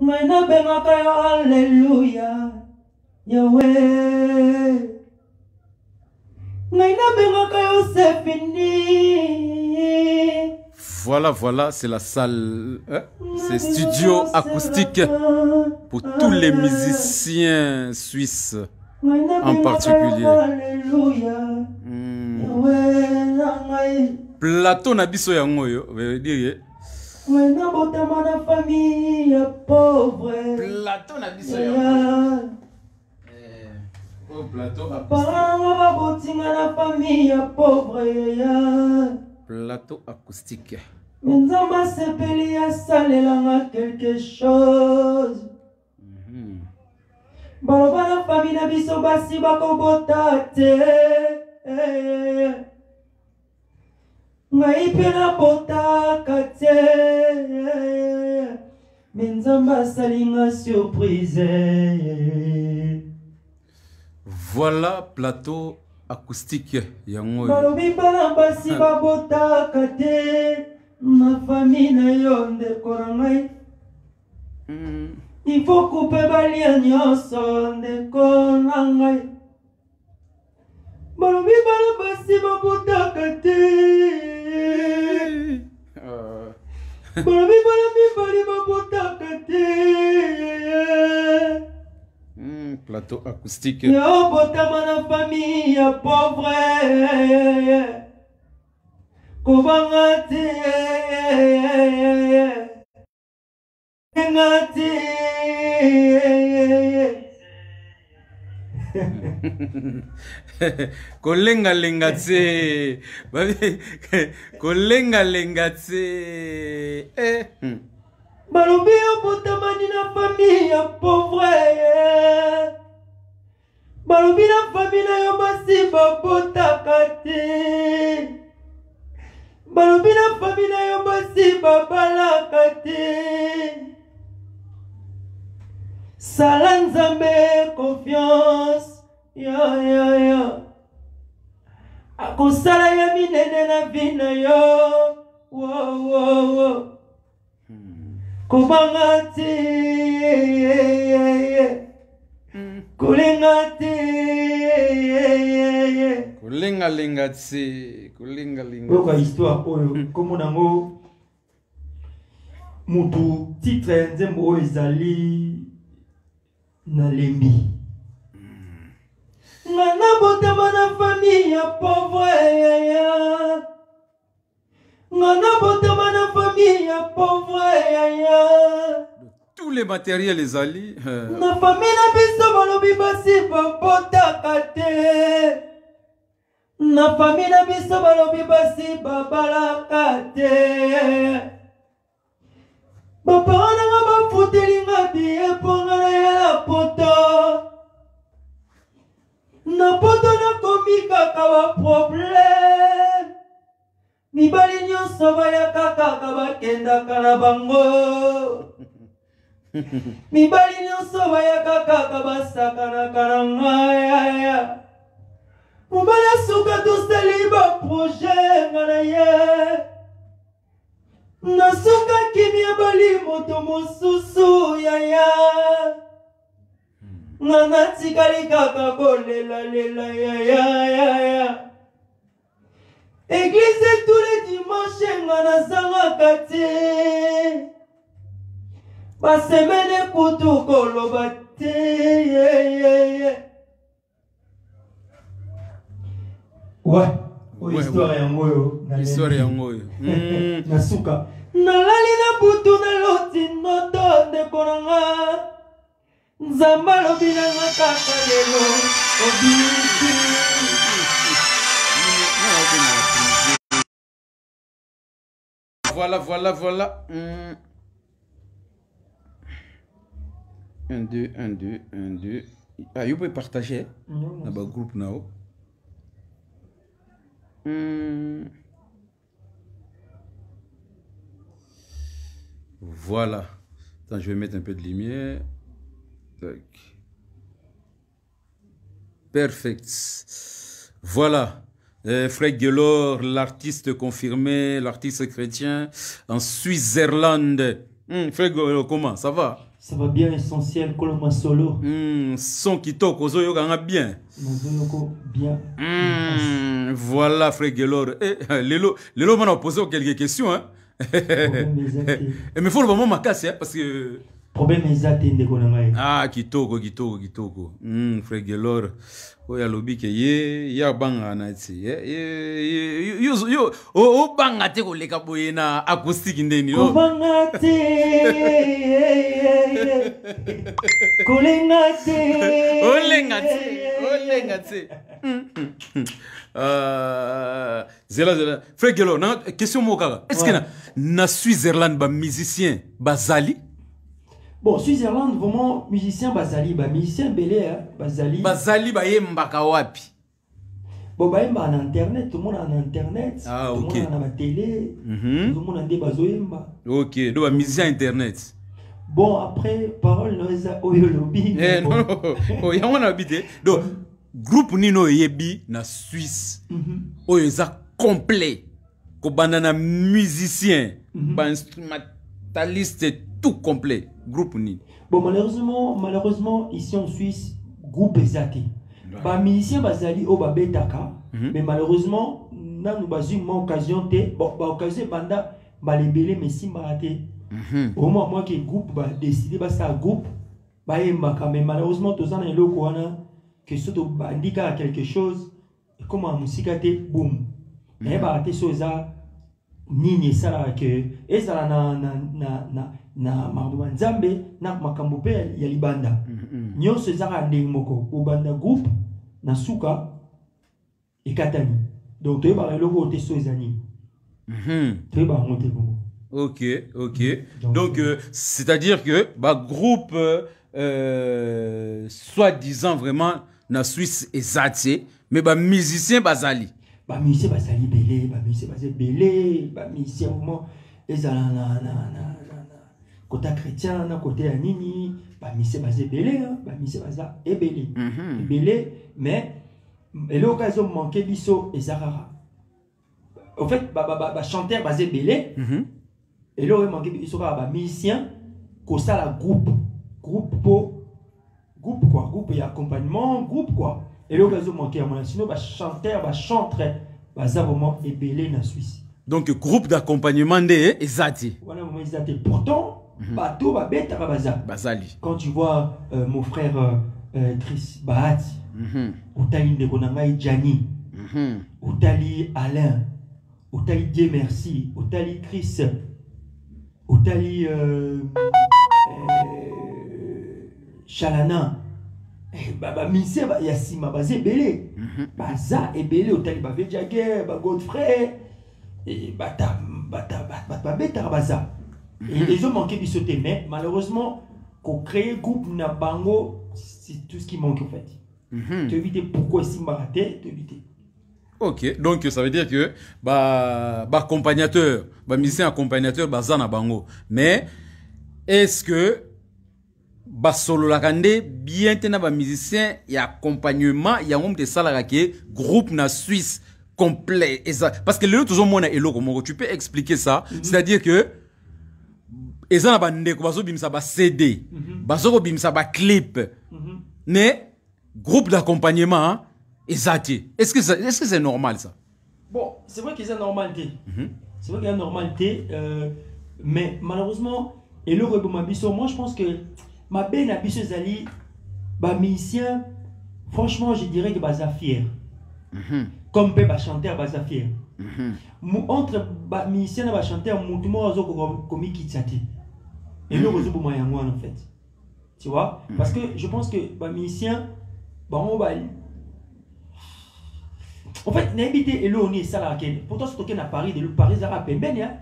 Ngaina bengaka yo Alléluia. Yahweh. Ngaina bengaka yo c'est fini. Voilà, voilà, c'est la salle, c'est studio acoustique pour tous les musiciens suisses en particulier. Plateau Nabiso Yangoyo, veut dire. Plateau Nabiso Yangoyo. Oh, plateau acoustique. Plateau acoustique. Nzamba sepeli asalelanga quelque chose. Baloba na famille na biso basi bakobota te. Ngai pe na botaka te. Nzamba asalinga surprise. Voilà plateau acoustique yango. Balobi bana basi babotaka te. Ma famille na yo ndeko na ngai. Il faut couper balia nyonso ndeko na ngai. Balobi bana basi babotaka te. Balobi bana mibali babotaka te. Plateau acoustique. Yo botama na famille ya pauvre. Kobanga te. Ngati. Kolenga lenga te. Kolenga lenga te. Balobi yo botamani na famille ya pauvre. Balobi na famille na yo basi babotaka te. Balobi na famille na yo basi babalaka te. Sala Nzambe confiance. Yo. Akosala ya minene na vina yo. Wo. Kobanga te. Kolenga te. Kolenga lenga te. Kolenga lenga. Oka histoire oyo komo nango mutu titre nzembo oyo ezali na lembi. Ngana botama na famille ya pauvre. Ngana botama na famille ya pauvre. Tous les matériels les alliés. Na famille na biso balobi basi babotaka te. Na famille na biso balobi basi babalaka te. Bapara nanga bafutelinga biye ponga na ya la poto. Na poto nakomi kaka ba problème. Mibali nyonso bayaka kaka bakendaka na bango. Mibali nyonso bayaka kaka basakanaka na ngai. Mobala suka tosali ba projet ngana ye. Nasuka kimia bali moto mosusu ya. Ngana tikali kaka kolela ya. Église tous les dimanches ngana zanga kati. Ba semaine kutu koloba te. Ouais. Histoire ya ngoyo. Histoire ya ngoyo. Nasuka. Nalali na butu na loti noto ndeko nanga. Nzamba lobi nanga kaka lelo. Obiti. Voilà. 1, 2. Ah, vous pouvez partager dans le groupe now. Voilà. Attends, je vais mettre un peu de lumière. Tac. Perfect. Voilà. Fred Gelor, l'artiste confirmé, l'artiste chrétien en Suisse-Irlande. Fred Gelor, comment? Ça va? Ça va bien, essentiel, Koloma solo. Son qui toque aux oyo ganga bien. Bien. Voilà, frère Gelor. Lelo m'a posé quelques questions. Hein. Et mais faut le moment ma casse, hein, parce que. Problème exact, ah, kitoko. Frère Gelor. Oya lobi ke ye banga na ti. Yo o banga te ko leka boyena acoustique ndeni yo. Banga te. Olenga te. Zela. Frère Gelor, question moka. Est-ce que na Switzerland ba musicien bazali? Bon, Switzerland, vraiment, musicien Bazali, musicien belé, hein, Bazali. Bazali, yemba wapi. Bon, yemba en internet, tout le monde en internet. Ah, tout ok. Tout le monde en la télé. Tout le monde en débazo yemba. Ok, donc musicien internet. Bon, après, parole, non, ça, oyolobi. Non, on a habité. Donc, groupe Nino Yebi, na Suisse, oyoza complet. Ko banana musicien, ba instrumentaliste, tout complet. Groupe Nino. Bon, malheureusement, ici en Suisse, groupe Ezate. Bah, musicien Bazali au Babetaka. Mais malheureusement, nous avons une occasion de. Bon, occasion banda, les belés, mais si maraté. Au moins, moi, que groupe, décidé, bah, ça groupe. Bah, mais malheureusement, tous en est là, que ce soit bandika quelque chose. Comme en musique, boum. Mais bah, t'es sur ça. Nini ça que. Et ça, na marduman Nzambe na makambo pe ya libanda nyonso ezaka ndenge moko obanda groupe na suka ekatani donc toyeba eloko te so ezani toyeba monte bongo. Ok. Donc c'est-à-dire que groupe soi-disant vraiment na Suisse ezati mais musicien bazali musicien bazali belé musicien vraiment ezala na côté chrétien, côté nini, musicien basé belé, musicien baza belé. Belé, mais l'occasion manqué biso et Zahara. En fait, chanteur basé belé, et là, manqué biso musicien, qu'on ça la groupe quoi, groupe et accompagnement, groupe quoi. Et l'occasion manqué à mon sinon, chanteur, chanteur, baza vraiment belé na Suisse. Donc groupe d'accompagnement de Ezati. Voilà, Ezati. Pourtant, bateau Bazali. Quand tu vois mon frère Tris Bahati, Otali Ndekonangai Djani, Otali Alain, Otali Dieu merci, Otali Chris, Otali Chalana, Mise Yassima Bazé Belé, Baza et Belé, Otali Bavé Jagger, Godfrey, et Bata Baza. Et les hommes manquaient du sauter, mais malheureusement, qu'on crée groupe Nabango, c'est tout ce qui manque en fait. Tu évites pourquoi si maraté, tu évites. Ok, donc ça veut dire que accompagnateur, musicien accompagnateur, Zana Bango. Mais est-ce que solo la kande bien tena musicien et accompagnement, il y a un de salariés groupe na Suisse complet. Parce que le toujours mon est tu peux expliquer ça, c'est-à-dire que et ça n'a pas bimsa ba CD, baso bimsa ba clip, mais groupe d'accompagnement, est-ce que c'est normal ça? Bon, c'est vrai que c'est normalité. C'est vrai qu'il y a une normalité, mais malheureusement, et le Mabiso, moi je pense que ma belle Nabiso Zali, musicien, franchement je dirais que baza fier. Comme peut chanteur baza fier. Entre musicien et chanteur, tout le monde comme Kitsati. Et le réseau pour moi en fait. Tu vois? Parce que je pense que musicien, on va. En fait, n'habiter et l'on est salarié. Pourtant, ce qu'on a Paris, de Paris, ça rappelle bien.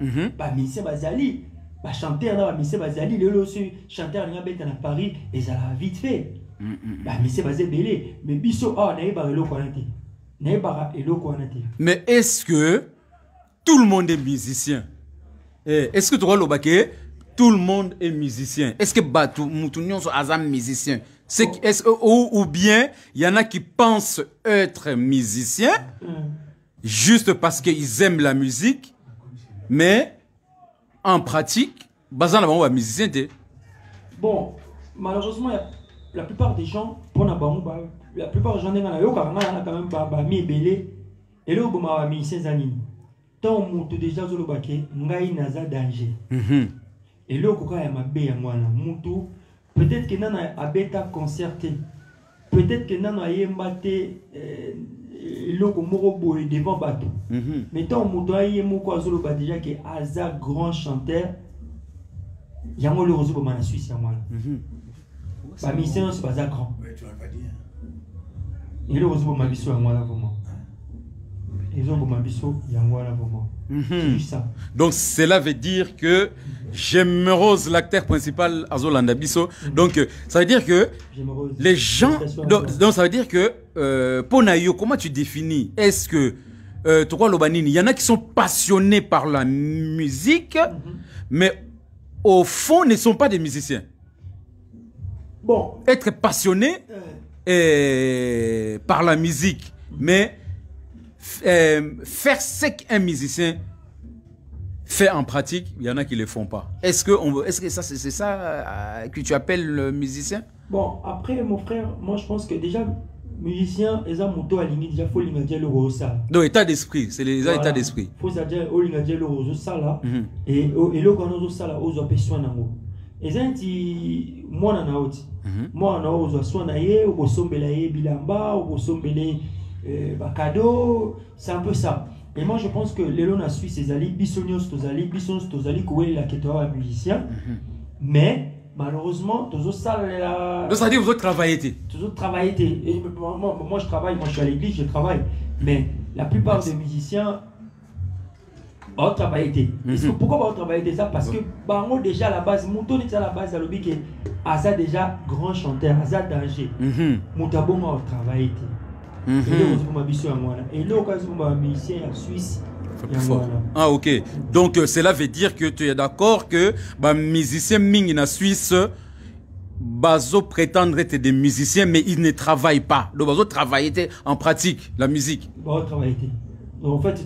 Musicien Bazali, chanteur, musicien Bazali, le aussi chanteur, il y a Paris, et ça l'a vite fait. Musicien Bazali, belé. Mais biso, on n'a pas le qualité. Mais est-ce que tout le monde est musicien? Est-ce que tu vois le baquet? Tout le monde est musicien. Est-ce que Batou Moutounion sont Azam musicien? Ou bien il y en a qui pensent être musiciens juste parce qu'ils aiment la musique, mais en pratique, Bazan va musicien. Bon, malheureusement, la plupart des gens, pour la plupart des gens, quand même mis belé, et là, on mis 16 années. Tant on déjà sur le baquet, ngai naza danger. Et là, on a mabé à moi, peut-être que nan a bêta concerté, peut-être que nan a yembaté, loko moro boy devant bateau. Mais tant on a yemoko sur le bateau déjà que Aza grand chanteur, yango le roseau pour ma Suisse à moi. Bah mission c'est pas ça grand. Tu vas pas dire. Et le roseau pour ma biso à moi là vraiment. Ils ont pour ma biso yango là vraiment. C'est juste ça. Donc cela veut dire que J'aime Rose, l'acteur principal Azolanda Bisso. Donc ça veut dire que les gens donc ça veut dire que Ponayo, comment tu définis? Est-ce que toi Lobanini, il y en a qui sont passionnés par la musique mais au fond ne sont pas des musiciens. Bon, être passionné par la musique mais faire ce qu'un musicien fait en pratique, il y en a qui ne le font pas. Est-ce que ça c'est ça que tu appelles le musicien? Bon, après mon frère, moi je pense que déjà musicien, ils ont moto à limite déjà faut l'ingager le rosa. Donc état d'esprit, c'est les états d'esprit. Faut dire au l'ingager le rosa là et le quand on ça là aux opérations nango. Et enti moi na oti. Moi na aux soins na ye au sombela ye bilamba au sombele bakado, c'est un peu ça. Et moi je pense que les lots na Suisse ces alliés bisonios tozali koué la ketoa musicien mais malheureusement tous ça là donc ça dit vous autres travaillez moi je travaille, moi je suis à l'église, je travaille mais la plupart des musiciens ont travaillé pourquoi on travaille ça parce que bango déjà à la base mouton est à la base à l'objet que Aza déjà grand chanteur Aza danger moutabonga au travail et là au musicien en Suisse. Ah ok, donc cela veut dire que tu es d'accord que les musiciens ming en Suisse bazo prétendre être des musiciens mais ils ne travaillent pas. Donc bazo travailler en pratique la musique. En fait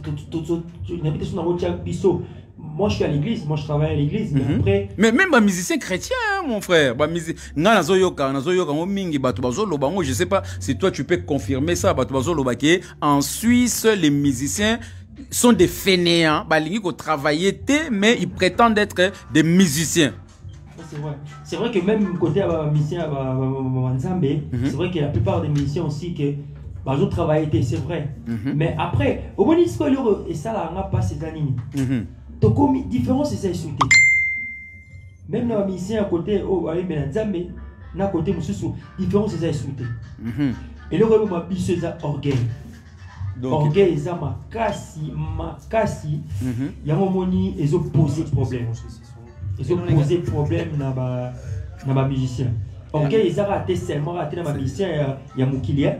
moi je suis à l'église, moi je travaille à l'église mais après mais même les musiciens chrétiens hein, mon frère, je sais pas si toi tu peux confirmer ça en Suisse les musiciens sont des fainéants, ils travaillent mais ils prétendent être des musiciens. C'est vrai que même côté musicien c'est vrai que la plupart des musiciens aussi que ils travaillent, c'est vrai. Mais après au moins et ça là on a pas ces années. Donc, différence, c'est ça. Même dans les musiciens à côté, à côté, différence, c'est ça. Et le rôle de c'est orgueil. Orgueil, c'est makasi. Il y a un moment où ils ont posé problème. Ils ont posé problème dans les musiciens. Orgueil, ils ont raté seulement dans les musiciens, il y a Moukilier.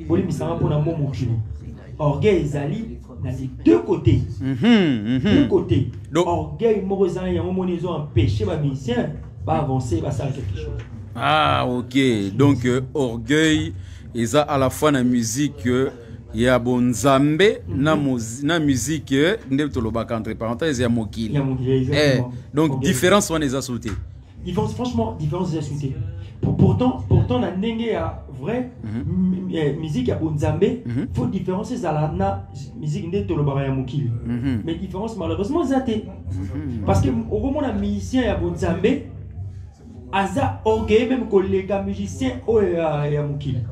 Pour les musiciens, pour un bon Moukilier. Orgueil, ils allient. Dans les deux côtés. Deux côtés. Donc, orgueil, ils ont empêché les musiciens d'avancer, de faire quelque chose. Ah, ok. Donc, orgueil, ils ont à la fois la musique, il y a bon Zambé, la musique, entre parenthèses, il y a Mokili. Donc, différence, on les a sautés. Franchement, différence, les a sautés. Pourtant, la nengue a vrai musique à Bonzambé, faut différencier ça la musique de Tolobara Mokili. Mais différence malheureusement zaté. Parce que au moment la musicien à Bonzambé, Aza orgueil même collègue musicien au ya Mokili.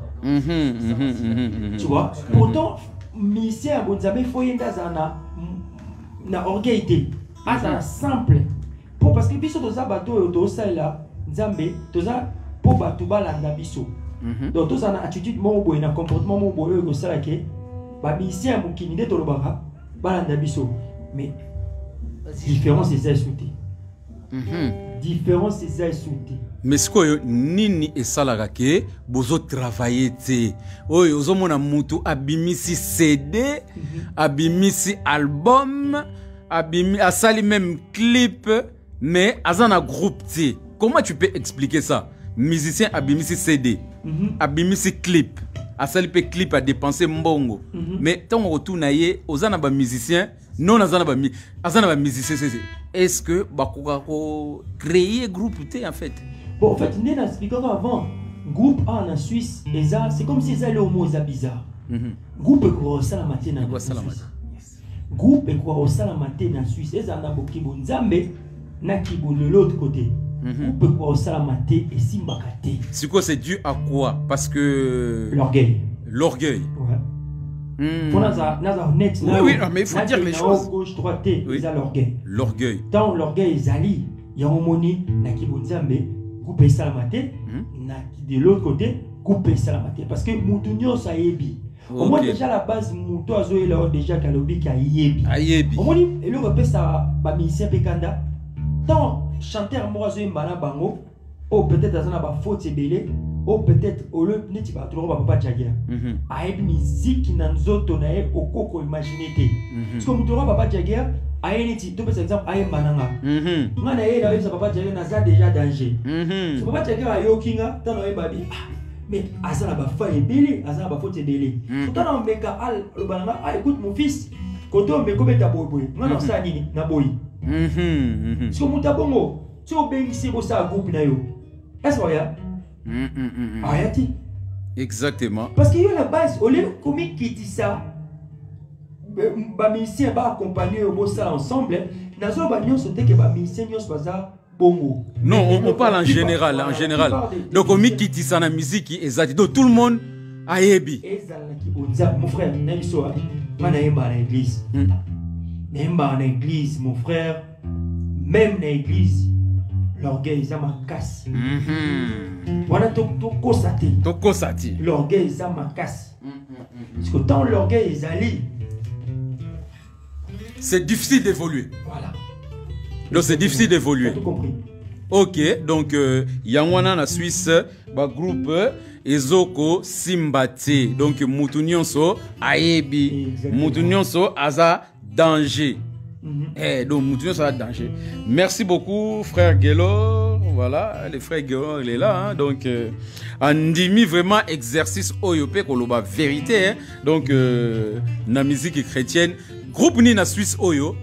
Tu vois? Pourtant musicien à Bonzambé faut y na orgueil Aza simple. Pour parce que biso toza bateau to ça là, Nzambé toza pour batuba landa biso. Donc tout ça na attitude mon boy na comportement mon boy que ça là que ba musicien mukini de tolobara balanda biso mais différence c'est ça souté. Différence c'est ça souté. Mais ce que nini et salaga ke bozo travailler té oyo ozomona mutu abimisi CD abimisi album abimi asali même clip mais azana groupe té. Comment tu peux expliquer ça? Musicien abimisi CD, abimisi clip, asalipe clip a dépensé mbongo. Mais tant on retourne ailleurs, ozana ba musicien, non azana ba musicien. Est-ce que bakoko créer groupe T en fait? Bon, en fait, on a expliqué avant. Groupe A en Suisse, c'est comme si ça le mot est bizarre. Groupe est quoi ça la matin en Suisse. Groupe est quoi ça la matin en Suisse. Et ça n'a pas kibo nzambe na kibo de l'autre côté. Groupe est quoi ça la matin et simbakate. C'est quoi, c'est dû à quoi? Parce que l'orgueil. L'orgueil. Ouais. Pour net. Oui, mais il faut dire les choses. Gauche droite, ils ont l'orgueil. L'orgueil. Tant l'orgueil est ali, il y a un moni na kibo nzambe. Couper ça la matin, de l'autre côté, couper ça la matin. Parce que Moutounio, ça yebi. Au moins, déjà, la base, Moutou a zoé là, déjà, Kalobi, qui a yebi. Au moins, il repère ça, Bamisien Pekanda. Tant chanteur, moi, zoé Mbana Bango, ou peut-être, dans un faute, c'est belé, ou peut-être, au lieu de ne pas trouver Papa Jagger. A musique qui n'a pas tourné au coco imaginé. Parce que Moutoura Papa Jagger, ayeniti to par exemple aye mananga ngana ye na yesa papa jage na za déjà danger so papa jage ayo kinga tano ye babi mais azala ba fa ebele azala ba faute ebele so tano meka al lo bananga ah écoute mon fils koto meko beta boy ngana sa nini na boy so mutabongo so bengi sebo sa groupe na yo est-ce que ya ayati exactement parce que yo la base au lieu comique qui dit ça ba musicien ba accompagner au ça ensemble nazo ba nyo sote que ba musicien nyo baza bongo. Non, on parle en général, donc au mi kiti sana musique ezati donc tout le monde a yebi ezala ki bonza mon frère nemiso mana yemba na église nemba na église mon frère même na église l'orgueil ça ma casse voilà to kosati l'orgueil ça ma casse parce que tant l'orgueil est allé c'est difficile d'évoluer. Voilà. Donc c'est difficile d'évoluer. Tout compris. Ok, donc Yangwana na Suisse, ba groupe Ezoko Simbate. Donc Moutounionso Aebi. Moutounionso Aza Danger. Donc Moutounionso Aza Danger. Merci beaucoup, frère Gelo. Voilà, le frère Gelo, il est là. Hein. Donc, Andimi vraiment exercice Oyope Koloba vérité. Hein. Donc, na musique chrétienne. Groupe ni na Suisse Oyo,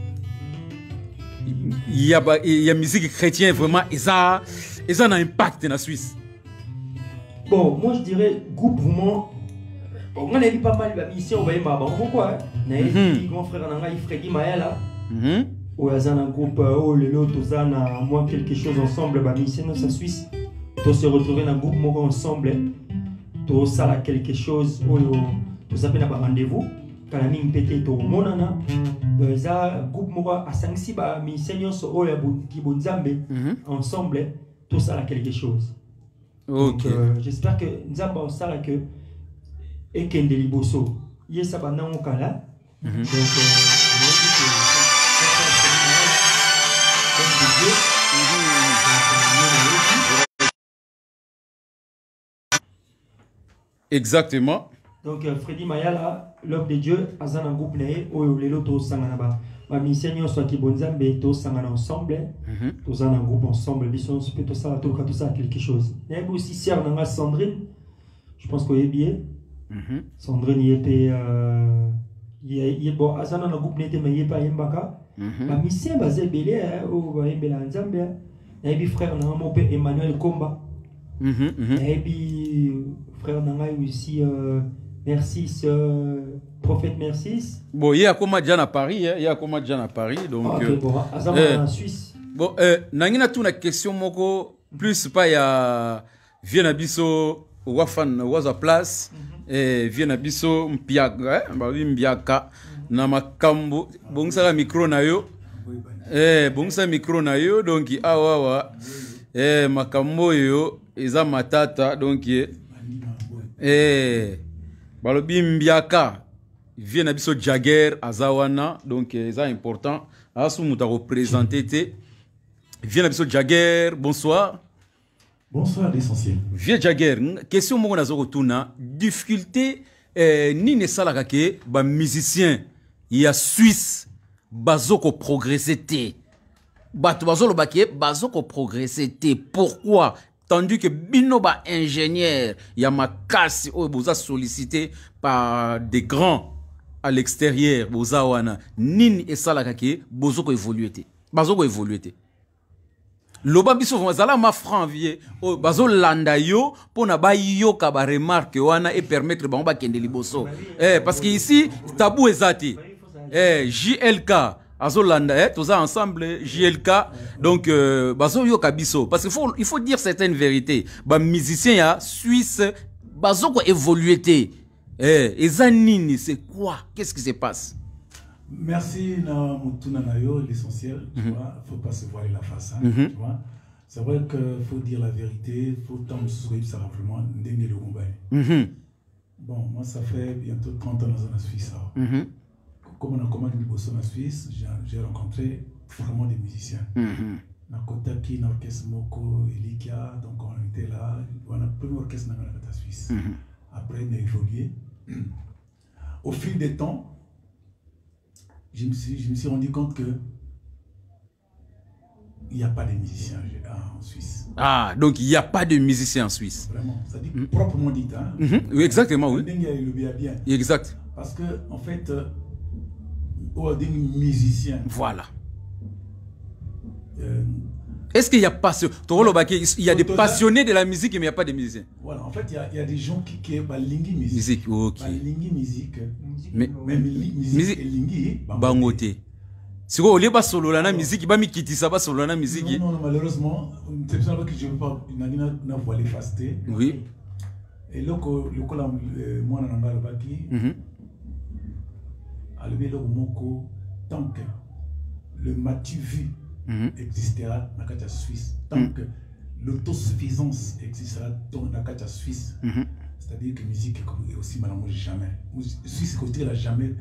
il y a musique chrétienne vraiment, et ça a un impact na Suisse. Bon, moi je dirais groupe vraiment. On a vu pas mal de missions, on va y avoir pourquoi. Grand frère Nanga, Freddy Mayala. Ou il y a un groupe, oh le lot, tous à moins quelque chose ensemble, bah mission dans sa Suisse. Tous se retrouver dans un groupe moi ensemble, tous ça quelque chose, oh tous appellent à rendez-vous. Kalami mpete to monana za groupe moko a sangsi ba mi seigneur so oya ki bonzambe ensemble tout ça là quelque chose. OK. J'espère que nzamba on ça là que ekende liboso yesa bana on kala. Donc exactement. Donc Freddy Mayala, l'homme de Dieu, azan un groupe né, oyo lelo to sanganaba. Ma mission soit qui bonzambe to sangana ensemble, tous un groupe ensemble, mission peut tout ça quelque chose. Il y a aussi sœur nanga Sandrine. Je pense qu'il est bien. Sandrine y était y bon azan un groupe n'était mais y pas yembaka. Ma mission basé belé au ba yembela nzambe. Il y a frère nanga mon père Emmanuel Komba. Et puis frère nanga aussi merci, prophète merci. Bon, il y a comme déjà à Paris, il y a comme déjà à Paris, donc. En Suisse. Bon, n'angina tout na question moko plus pas ya Viena biso wafan waza place Viena biso mpiaga, babi mbiaka na makambo bongsa micro na yo. Bongsa micro na yo donc awa makambo yo eza matata donc balobi mbiaka Viena biso Jagger azawana donc c'est important asu muta représenter te Viena biso Jagger bonsoir. Bonsoir l'essentiel. Vieux Jagger question moko nazo retourna difficulté ni ne salaka ke ba musicien ya Suisse bazoko progresser te bato bazolo baké bazoko progresser te pourquoi tandis que binoba ingénieur ya makasi o boza sollicité par des grands à l'extérieur boza wana nini esalaka ke bozoko évoluer te bazoko évoluer te. loba biso zala ma franc vie bazo landa yo pona ba yo ka ba remarque wana et permettre bango ba kende liboso parce que ici tabou ezati JLK azolanda tous ensemble JLK donc bazo yo kabiso parce que il faut dire certaines vérités ba musicien ya Suisse bazo ko évoluer té ezanini c'est quoi, qu'est-ce qui se passe? Merci na mutuna na yo l'essentiel, tu vois, faut pas se voiler la face, hein, tu vois. C'est vrai que faut dire la vérité, faut tant sourire ça vraiment ndenge le combat. Bon, moi ça fait bientôt 30 ans dans la Suisse. Comme on a commandé en Suisse, j'ai rencontré vraiment des musiciens. Na Kotaki, na orchestre Moko, Elikia, donc on était là, on a le premier orchestre dans la Suisse. Après on a évolué. Au fil des temps, je me suis rendu compte que il n'y a pas de musiciens en Suisse. Ah, donc il n'y a pas de musiciens en Suisse. Vraiment, ça dit proprement dit. Hein. Oui, exactement, oui. Bien. Exact. Parce que, en fait, des musiciens. Voilà. Est-ce qu'il y a passion? Il y a des passionnés de la musique, mais il n'y a pas de musiciens. Voilà, en fait, il y a des gens qui balingui musique. Musique, ok. Balingui musique. Mais musique et lingui. Bangote. Si vous voulez pas solo la musique, il va me quitter ça pas solo la musique. Non, malheureusement, c'est pour ça que je ne veux pas voiler fasté. Oui. Et là, moi, je suis tant que le matu vu existera dans la Suisse, tant que l'autosuffisance existera dans la Suisse, c'est-à-dire que la musique est aussi malheureusement jamais. La Suisse côté là jamais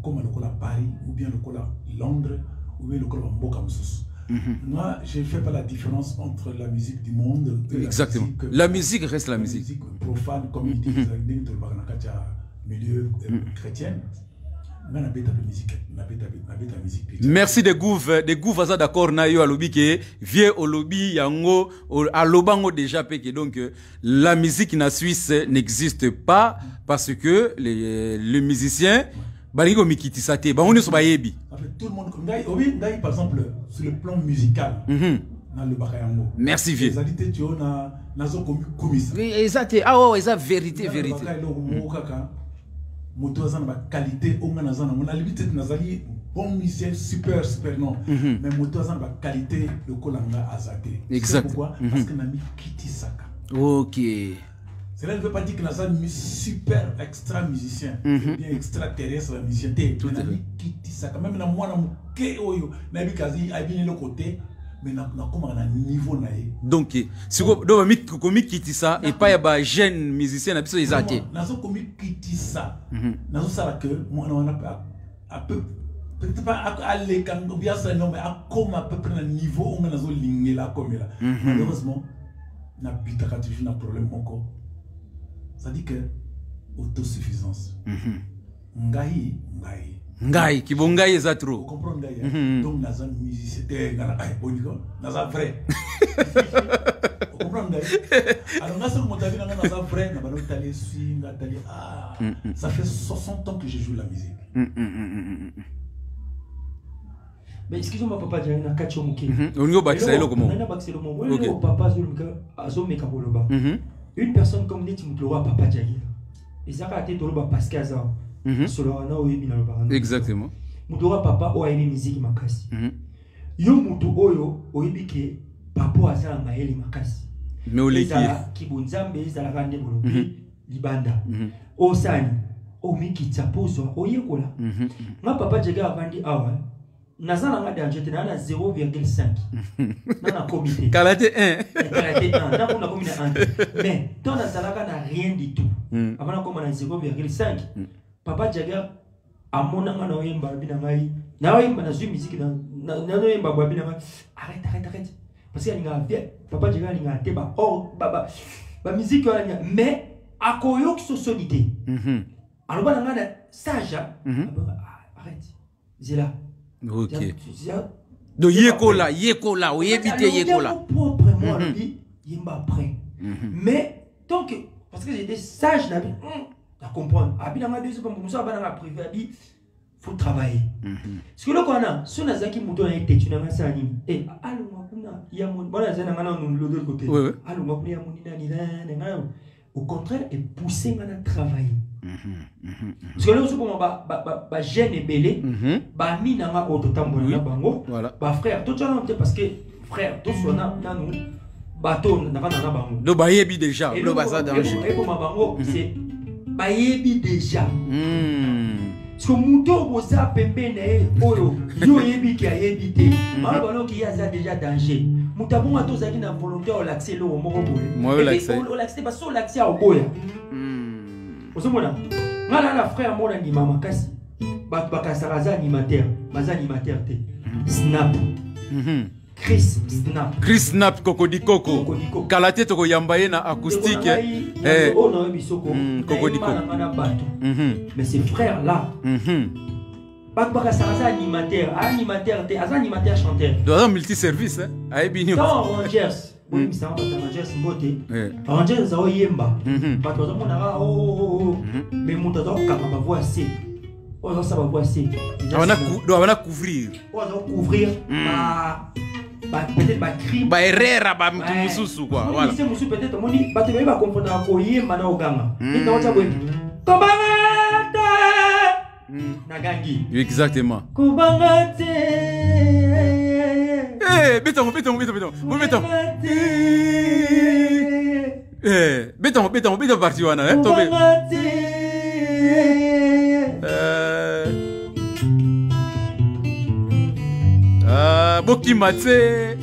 comme le Paris ou bien le Londres ou bien le Mboka. Moi, je ne fais pas la différence entre la musique du monde et exactement. La musique reste la musique. La musique profane, comme ils disent dans le milieu chrétien. Merci de Gouv ça d'accord na yo alobi ke vieux au lobby yango alobango déjà peke donc la musique na Suisse n'existe pas parce que les musiciens balingo mikiti sate ba on so bayebi tout le monde ngai par exemple sur le plan musical dans le bakayango merci vieux les tu na nazo komisa oui exact ah ouais eza vérité moto azana ba qualité onga nazana mon limite nazali bon musicien super non mais moto azana ba qualité le kolanga azate exact pourquoi parce que nami kiti saka ok cela ne veut pas dire que nazana super extra musicien bien extraterrestre musicien tout nami kiti saka même na mwana muke oyo na bikazi abini le côté mais na comment na niveau na ye donc si ko do mi kiti ça et pas ya ba jeune musicien na biso ezate nazo komi kiti ça nazo sala que moi on a peu peut-être pas aller quand bien ça non mais à comme à peu près na niveau on nazo lingela comme là malheureusement na bitaka toujours na problème encore ça dit que autosuffisance ngai kibongai eza trop comprendre donc naza musicien ngala boniko naza vrai comprendre alors naza montavi naza vrai na balo tali swing tali ça fait 60 ans que je joue la musique mais excusez-moi papa j'ai un kacho muke onyo bakisa eloko mo na bakisa eloko mo le papa azomeka boloba une personne comme Neti Mutlora papa Jair ezaka te toloba parce que azar exactement. Mutura papa o aime musique makasi. Yo mutu oyo oyebi ke papa azala maele makasi. Mais oleki kibunzambe ezala kande bolobi libanda. O sani o miki tsapozo oyekola. Ma papa jega avandi awa. Nazana nga danger te na 0,5. Na comité. Kalaté 1. Kalaté 1. Na kuna komina 1. Mais ton azalaka na rien du tout. Avant comme na 0,5. Papa Jagger a mon amour na oyemba bina ngai na oyemba na musique na oyemba bwa bina ngai arrête parce que linga bien Papa Jagger linga te ba musique mais akoyo ki so sonité alors ba nga sage arrête zela ok do yekola oyebite yekola proprement yemba après mais donc parce que j'étais sage na à comprendre. Abi na deuxième comme ça ba na privé abi faut travailler. Parce que là, quand on a, si on a zaki mouton avec tes tu n'as pas ça ni, eh, allô, moi, il y a mon, voilà, j'ai un gars de l'autre côté. Allô, moi, il y a mon nina, au contraire, et pousser à travailler. Parce que là, aussi, pour moi, bah, jeune et belé, bah, mina ma auto tambour na bango, bah, frère, tout ça, parce que, frère, tout ça, na nous, bateau, na bango. Donc, bah, yebi déjà, le bazar danger. Et pour ma bango, c'est, bah, yebi déjà. Parce que mouton bosa pembe ne oyo yo yebi ki ayebi te ma balo ki ya déjà danger mutabon ato zaki na volonté o l'accès lo moko boye moi o l'accès parce que l'accès au boya osomona ngala na frère mona ni mama kasi ba kasaraza animateur baza animateur te snap Chris Snap Cocody Coco Kalate toko yambaye na acoustique Cocody Coco mais ces frères là Bakbaka Sarasa animateur te animateur chanteur doit multi-service aibini dans Rangers oui mais ça va Rangers mbote Rangers za oyemba bato za mona mais muta za kama voix C on ça va voix C on va couvrir peut-être ba crime ba erreur ba mususu quoi voilà c'est mususu peut-être moni bato ba confondre ko yemba na oganga et na ocha bwe kobangate nagangi exactement kobangate béton parti wana tombe Boki Matse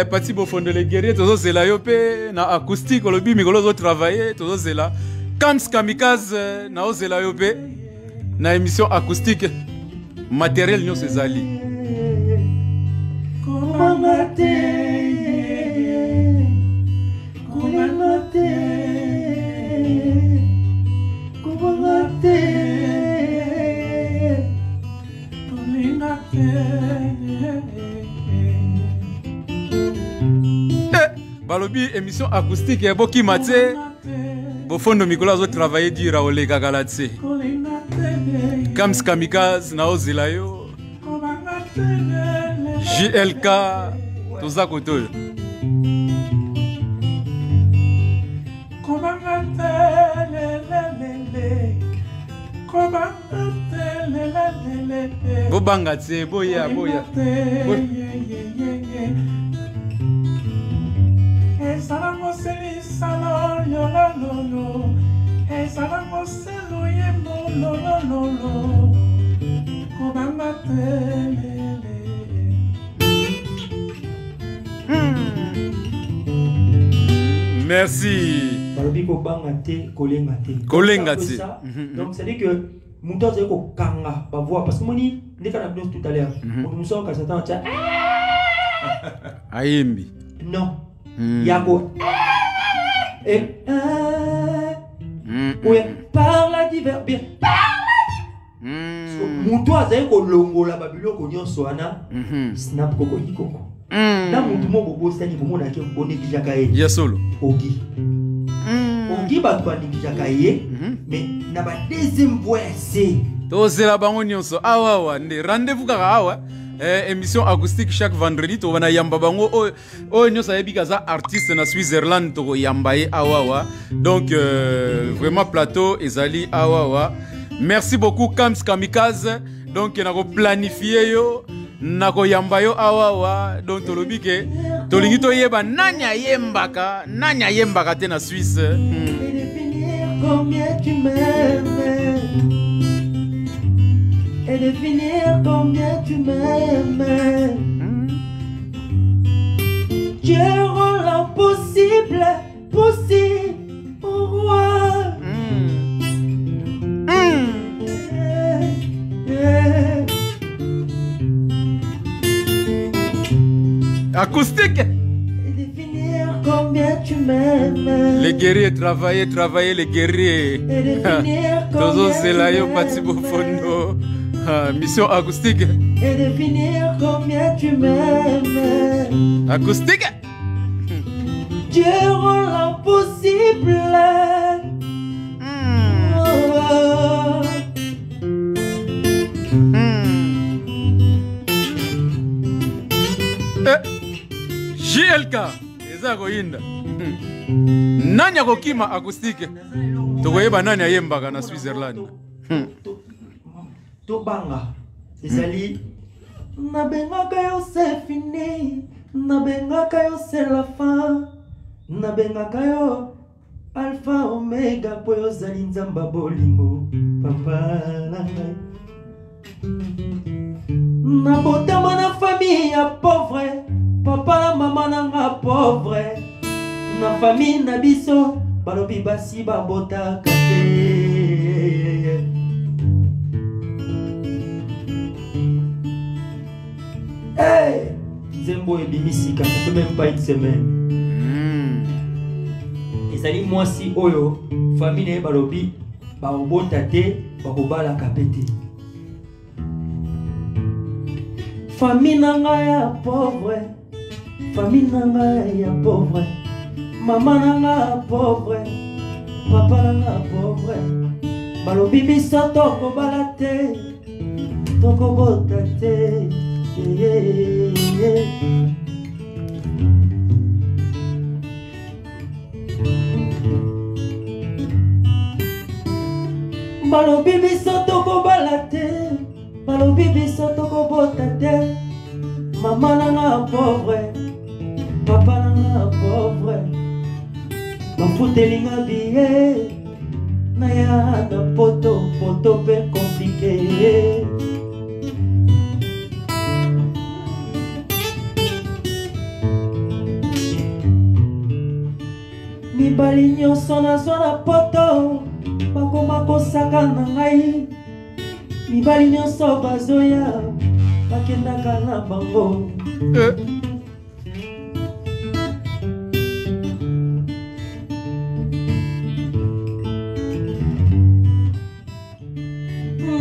Pati Bofondo les guerriers tozo zela yo pe na acoustique olobi mikolo zo travailler tozo zela Kams Kamikaze na ozela yo pe na émission acoustique matériel nyo sezali Balobi émission acoustique et Boki Matse Bofondo Mikola zo travailler dur au lega galatse Kams Kamikaze na ozela yo JLK toza koto Bobanga tse boya Merci. Donc c'est dire que Mouton c'est ko kanga ba voix parce que moni ndé kana bien tout à l'heure on nous sort quand ça t'a ayembi non yako et oui par la divers bien Mouton c'est ko longola babilo ko nyonso ana snap Cocody Coco na mutu mo bobo sani bomo na ke boneki jakaye ya solo ogi ogi ba kwa niki jakaye mais na ba deuxième voix c'est tozela bango nyonso awa nde rendez-vous kaka awa émission acoustique chaque vendredi to wana yamba bango o nyonso ayebika za artiste na Switzerland to yamba ye awa donc vraiment plateau ezali awa merci beaucoup Kams Kamikaze donc nako planifier yo nako yamba yo awa donc tolobi ke tolingi to yeba nanya yembaka te na Suisse combien tu m'aimes et définir combien tu m'aimes. Dieu rend l'impossible possible au roi. Acoustique. Combien tu m'aimes. Les guerriers travailler les guerriers. Tozo Zelayo Pati Bofondo. Mission acoustique. Et définir combien tu m'aimes. Acoustique. Dieu rend l'impossible. JLK eza koyinda nani akokima acoustique tokoyeba nani ayembaka na Switzerland to banga ezali nabengaka yo c'est fini nabengaka yo c'est la fin nabengaka yo alpha omega po yo zali nzamba bolingo papa na ngai nabotama na famille ya pauvre papa na mama na nga pauvre na famille na biso balobi basi babotaka te hey! Nzembo ebimisika ça fait même pas une semaine ezali mwasi oyo famille na ye balobi baobota te bakobalaka pe te famille na ngai ya pauvre famille na ngai ya pauvre mama na ngai ya pauvre papa na ngai ya pauvre balobi biso tokobala te tokobota te balobi biso tokobala te balobi biso tokobota te mama na nga pauvre papa na nga pauvre bafutelinga biye na ya na poto pe komplike mibali nyonso nazwa na poto bakoma kosaka na ngai mibali nyonso bazoya bakendaka na bango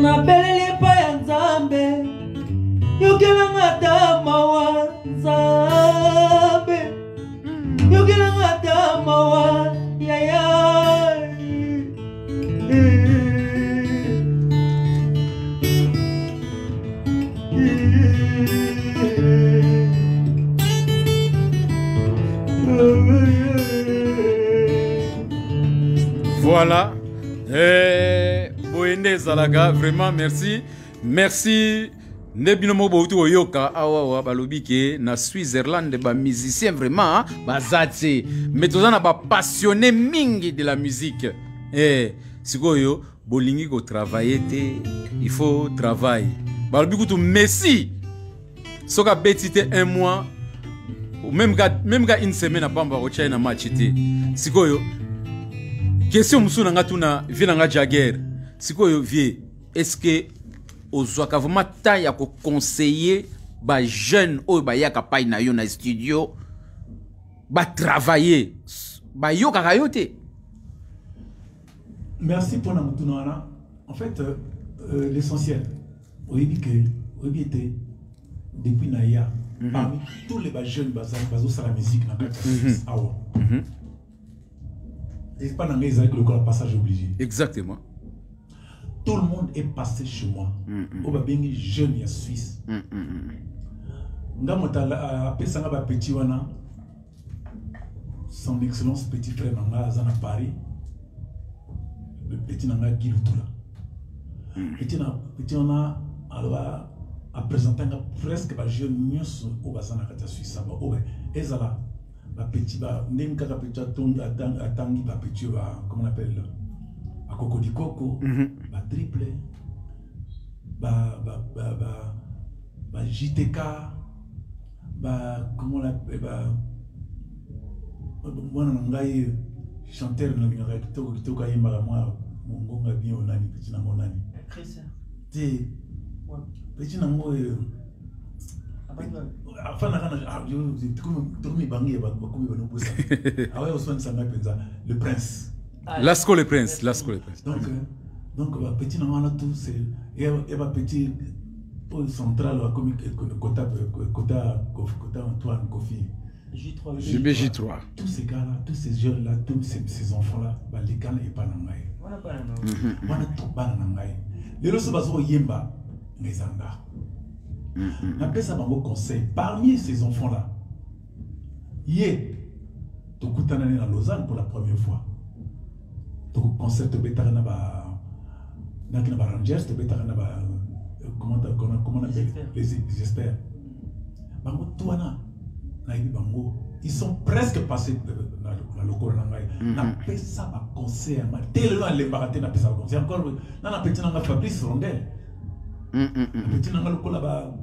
nabeleli epai ya nzambe yokelanga ta mawa nzambe yokelanga ta mawa yaya Voilà. Boende Zalaga, vraiment merci. Merci. Nebinomo Boutou Oyoka, awa balobi ke na Switzerland ba musicien vraiment bazati. Mais tous on ba passionné mingi de la musique. Sikoyo bolingi ko travailler te, il faut travailler. Balobi kutu Messi. Soka betite un mois ou même gars une semaine à pamba ko China match te. Sikoyo question musuna ngatuna vinanga Jagger. Sikoyo vie, est-ce que ozwaka vraiment ta ya ko conseiller ba jeune o ba yaka pa na yo na studio ba travailler ba yoka kayote. Merci pour la mutuna. En fait l'essentiel oyebi était depuis Naya parmi tous les jeunes bazo sa la musique na kata awa. Et pas dans les avec le passage obligé. Exactement. Tout le monde est passé chez moi. Au babingi jeune ya Suisse. Ngamo tala pesanga ba petit wana. Son excellence petit frère nanga zana Paris. Le petit nanga Gilutula. Petit wana alors a présenté presque ba jeune nyos au bazana kata Suisse ba obe ezala ba petit ba nenga ka petit atangi ba petit ba comment on appelle à Coco di Coco, ba triple, ba JTK, ba comment on l'appelle, moi nangai chanteur na ngara kitoko yimba moi mongonga bien onani petit na monani. Ti petit na mo afana kana tourmi bangi ba komi ba no bosa. Awa oswan sanga penza le prince. Lasco le prince, Lasco le prince. Donc petit na tout c'est et petit central comme Kota Antoine Kofi. J3. Tous ces gars-là, tous ces jeunes-là, tous ces enfants-là, les gars et pas nangai. Wana tout ba nangai. Les autres bazo yemba ngezanga. Na pesa bango conseil parmi ces enfants-là. Hier, tu écoutes à Lausanne pour la première fois. Tu concert de Bétarana, Rangers, de Bétarana, comment on appelle les experts. Bango, Touana, Naïbi Bango, ils sont presque passés dans le Coranangaï. Na pesa ma concert, ma tellement les baratés na pesa concert. Encore, na petit nanga Fabrice Rondel. Na petit nanga le cola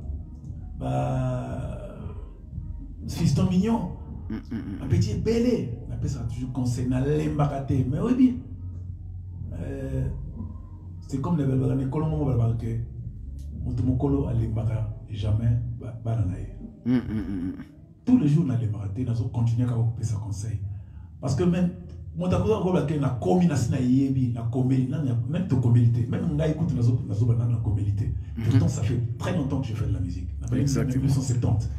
Fiston Mignon. Un petit belé. Na pesa toujours concert na l'embaraté. Mais oui, c'est comme les belbarani Colombo balbarke. Mutumokolo à l'embara jamais bananaï. Tous les jours, on a les marathons, on continue à faire ça conseil. Parce que même, mon d'accord, on a la communauté, même ta communauté, même on a écouté la communauté. Pourtant, ça fait très longtemps que je fais de la musique. Exactement. 1970.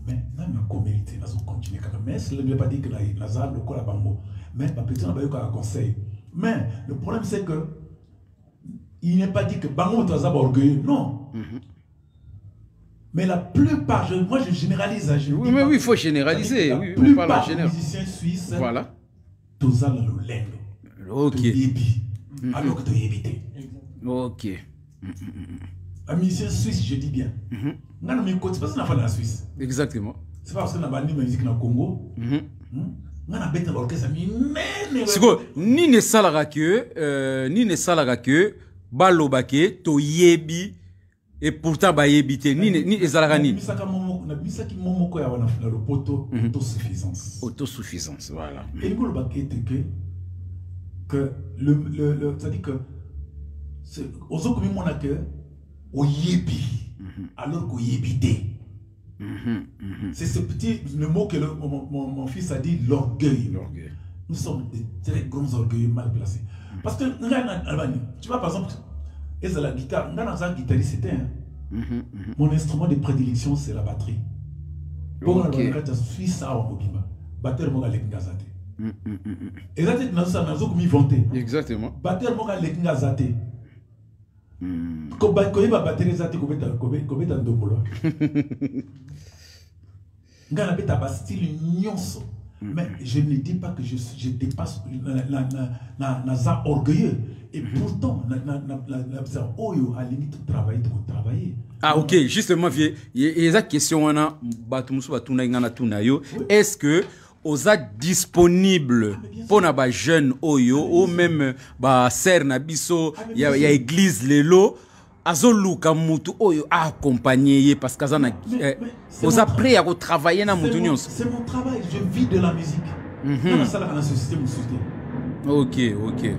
Mais même la communauté, on continue à faire. Mais ce n'est pas dit que Nazar, le col à Bango. Mais petit, on a eu un conseil. Mais le problème, c'est que il n'est pas dit que Bango est orgueilleux. Non. Mais la plupart, moi je généralise. Oui, mais oui, il faut généraliser. La plupart des musiciens suisses, voilà. Tous à le ok. Alors que tu es évité. Ok. Un musicien suisse, je dis bien. C'est pas parce qu'on a fait la Suisse. Exactement. C'est pas parce qu'on a banni la musique dans le Congo. On a bête dans l'orchestre. Ni ne salara que, balobake, to yebi. Et pourtant, bah, éviter ni ezalagani. Autosuffisance. Autosuffisance, voilà. Et le que c'est-à-dire que aux autres on a que au yebi alors qu'au yébité. C'est ce petit le mot que mon fils a dit, l'orgueil. Nous sommes des très grands orgueils mal placés. Parce que tu vois par exemple. Et c'est la guitare. Guitariste, c'était mon instrument de prédilection, c'est la batterie. Okay. Exactement. Mais je ne dis pas que je dépasse Naza orgueilleux. Et pourtant, à limite, travailler. Ah, ok, justement, il y a une question, est-ce que vous êtes disponible pour les jeunes ou même serre nabiso, il y a église lelo, azoluka mutu oyo accompagner parce que vous êtes prêt à travailler dans mon union. C'est mon travail, je vis de la musique. Ok, ok.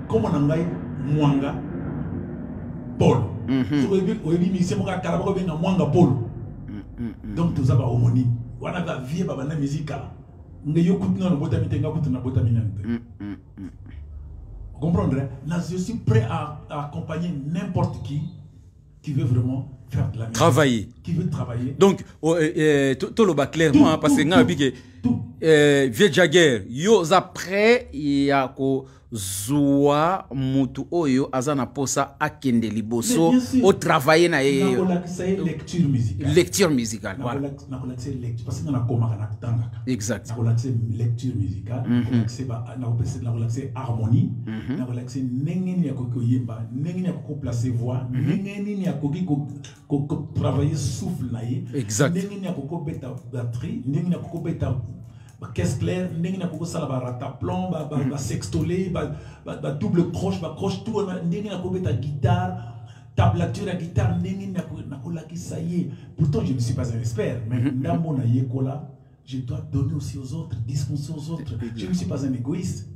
Comme on a Mwanga Paul. Donc tout ça va homonyme. On a vie baba na musique là. Vous comprendrez? Je suis prêt à accompagner n'importe qui veut vraiment faire de la musique. Travailler. Qui veut travailler. Donc, tout le bas clairement, parce que Vieux Jagger, yo après, il y a Zoua mutu oyo azana posa akende liboso au travailler na lecture musicale. Lecture musicale, voilà. Parce que na koma na tanga. Exact. Na lecture musicale, na harmonie, na nengeni ya koyemba, nengeni ya placer voix, nengeni ya ko travailler souffle na ye. Exact. Nengeni ya ko beta batterie, nengeni ya ko beta caisse claire, n'engi na koko sala ba rataplon, ba sextolé, ba double croche, ba croche tout, n'engi na koko ta guitare, tablature à guitare, n'engi na koko la qui ça y est. Pourtant je ne suis pas un expert, mais dans mon yekola, je dois donner aussi aux autres, dispenser aux autres. Je ne suis pas un égoïste.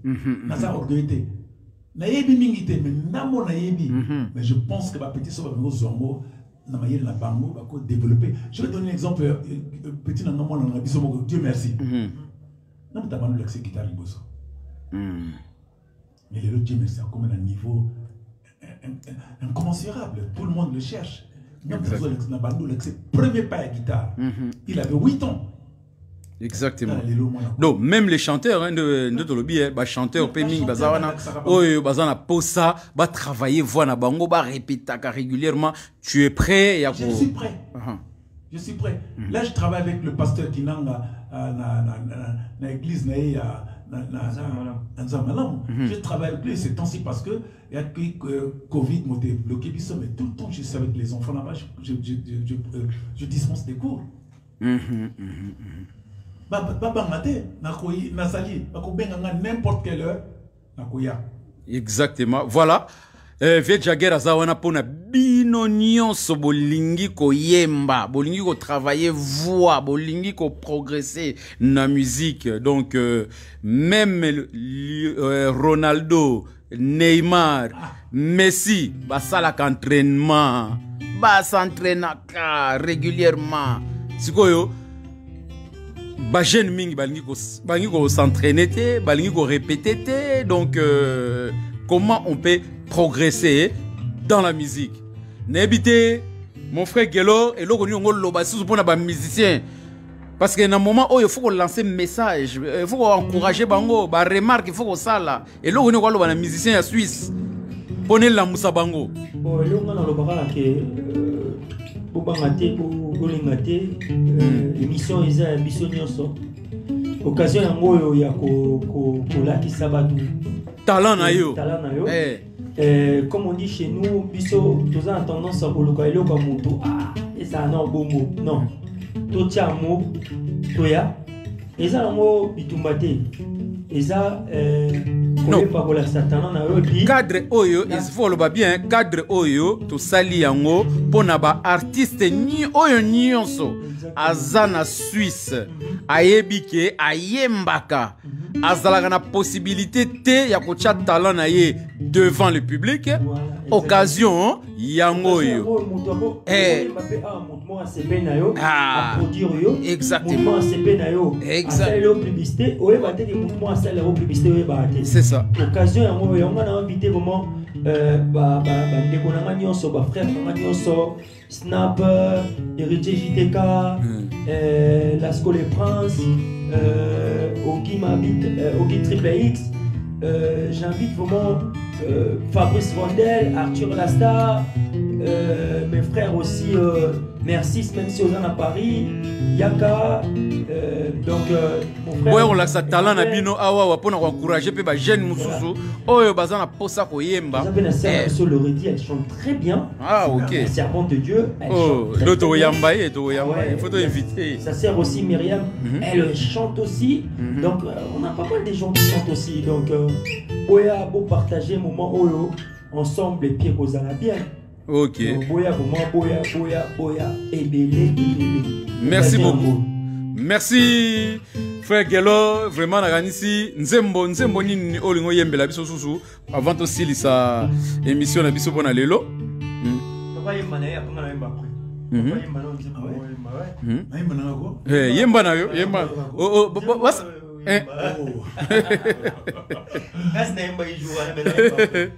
Naza orgueillité. Nayebi mingité, mais namo nayebi. Mais je pense que ma petite soeur va zongo. Na bango va développer. Je vais donner un exemple petit dans mon Dieu merci. Non, tu as pas l'accès guitare liboso. Mais le Dieu merci a comme un niveau incommensurable. Tout le monde le cherche. Même l'accès premier pas à guitare. Il avait 8 ans. Exactement. Donc, même les chanteurs de lobby, chanteurs, Peming, Bazawana, Bazana, Posa, va travailler, voix na bango, va répéter régulièrement. Tu es prêt? Je suis prêt. Je suis prêt. Là, je travaille avec le pasteur Kinanga na église je travaille plus ces temps-ci parce que il y a que Covid m'a bloqué mais tout le temps je suis avec les enfants là-bas je dispense des cours. N'importe quelle heure. Exactement. Voilà. Vieux Jagger azawana pona bino nyonso bolingi ko yemba, bolingi ko travailler voix, bolingi ko progresser na musique. Donc même Ronaldo, Neymar, Messi, basala entraînement, s'entraîna régulièrement. Sikoyo ba jeune mingi balingi ko s'entraîner te, balingi ko répéter te. Donc comment on peut progresser dans la musique? N'habitez mon frère Gelo et l'autre on loba sous pour les musiciens parce que dans un moment où il faut lancer un message, il faut encourager bango, ba remarque il faut que ça là et l'autre on loba les musiciens à Suisse prenez la musa bango. Bon l'autre on loba là que pour bangate pour lingate émission isa émission nyonso occasion yango ya ko lakisa batu talent na yo. Comme on dit chez nous, biso, tous a tendance à vouloir aller au Kamuto. Ah, et ça non bon mot. Non. Tout tient mot, toya. Et ça un mot bitumbate. Et ça, non. Cadre oyo, il faut le bien. Cadre oyo, tout sali yango, ponaba artiste ni oyo nyonso. Azana Suisse, ayebike, ayembaka. Azalaka na possibilité te ya ko chat talent na ye devant le public. Voilà, occasion yango yo. Exactement. C'est ça. Occasion yango yo on a invité vraiment ndeko na nyonso ba frère na nyonso Snap, Héritier JTK, La Scole Prince, Ogi Mabit, Ogi Triple X. J'invite vraiment Fabrice Vondel, Arthur Lastar, mes frères aussi, Merci, même si on est à Paris, Yaka, donc mon frère. Ouais, on l'a ça talent na bino awa pour nous encourager pe ba jeune mususu. Oyo bazana posa ko yemba. Sur le Reddy, elle chante très bien. Ah OK. La servante de Dieu. Oh, l'auto yamba et to yamba. Il faut t'inviter. Ça sert aussi Myriam, elle chante aussi. Donc on a pas mal de gens qui chantent aussi. Donc Oya beau partager moment Oyo ensemble les pieds aux Arabiens. Ok. Boya. Merci beaucoup. Merci frère Gelo, vraiment naganisi nzembo nini olingo yembela biso susu avant aussi lisa émission na biso pona lelo. Papa yemba na ya panga na yemba après. Papa yemba na nzembo yemba ouais. Na yemba na ko? Yemba na yo, yemba. Oh was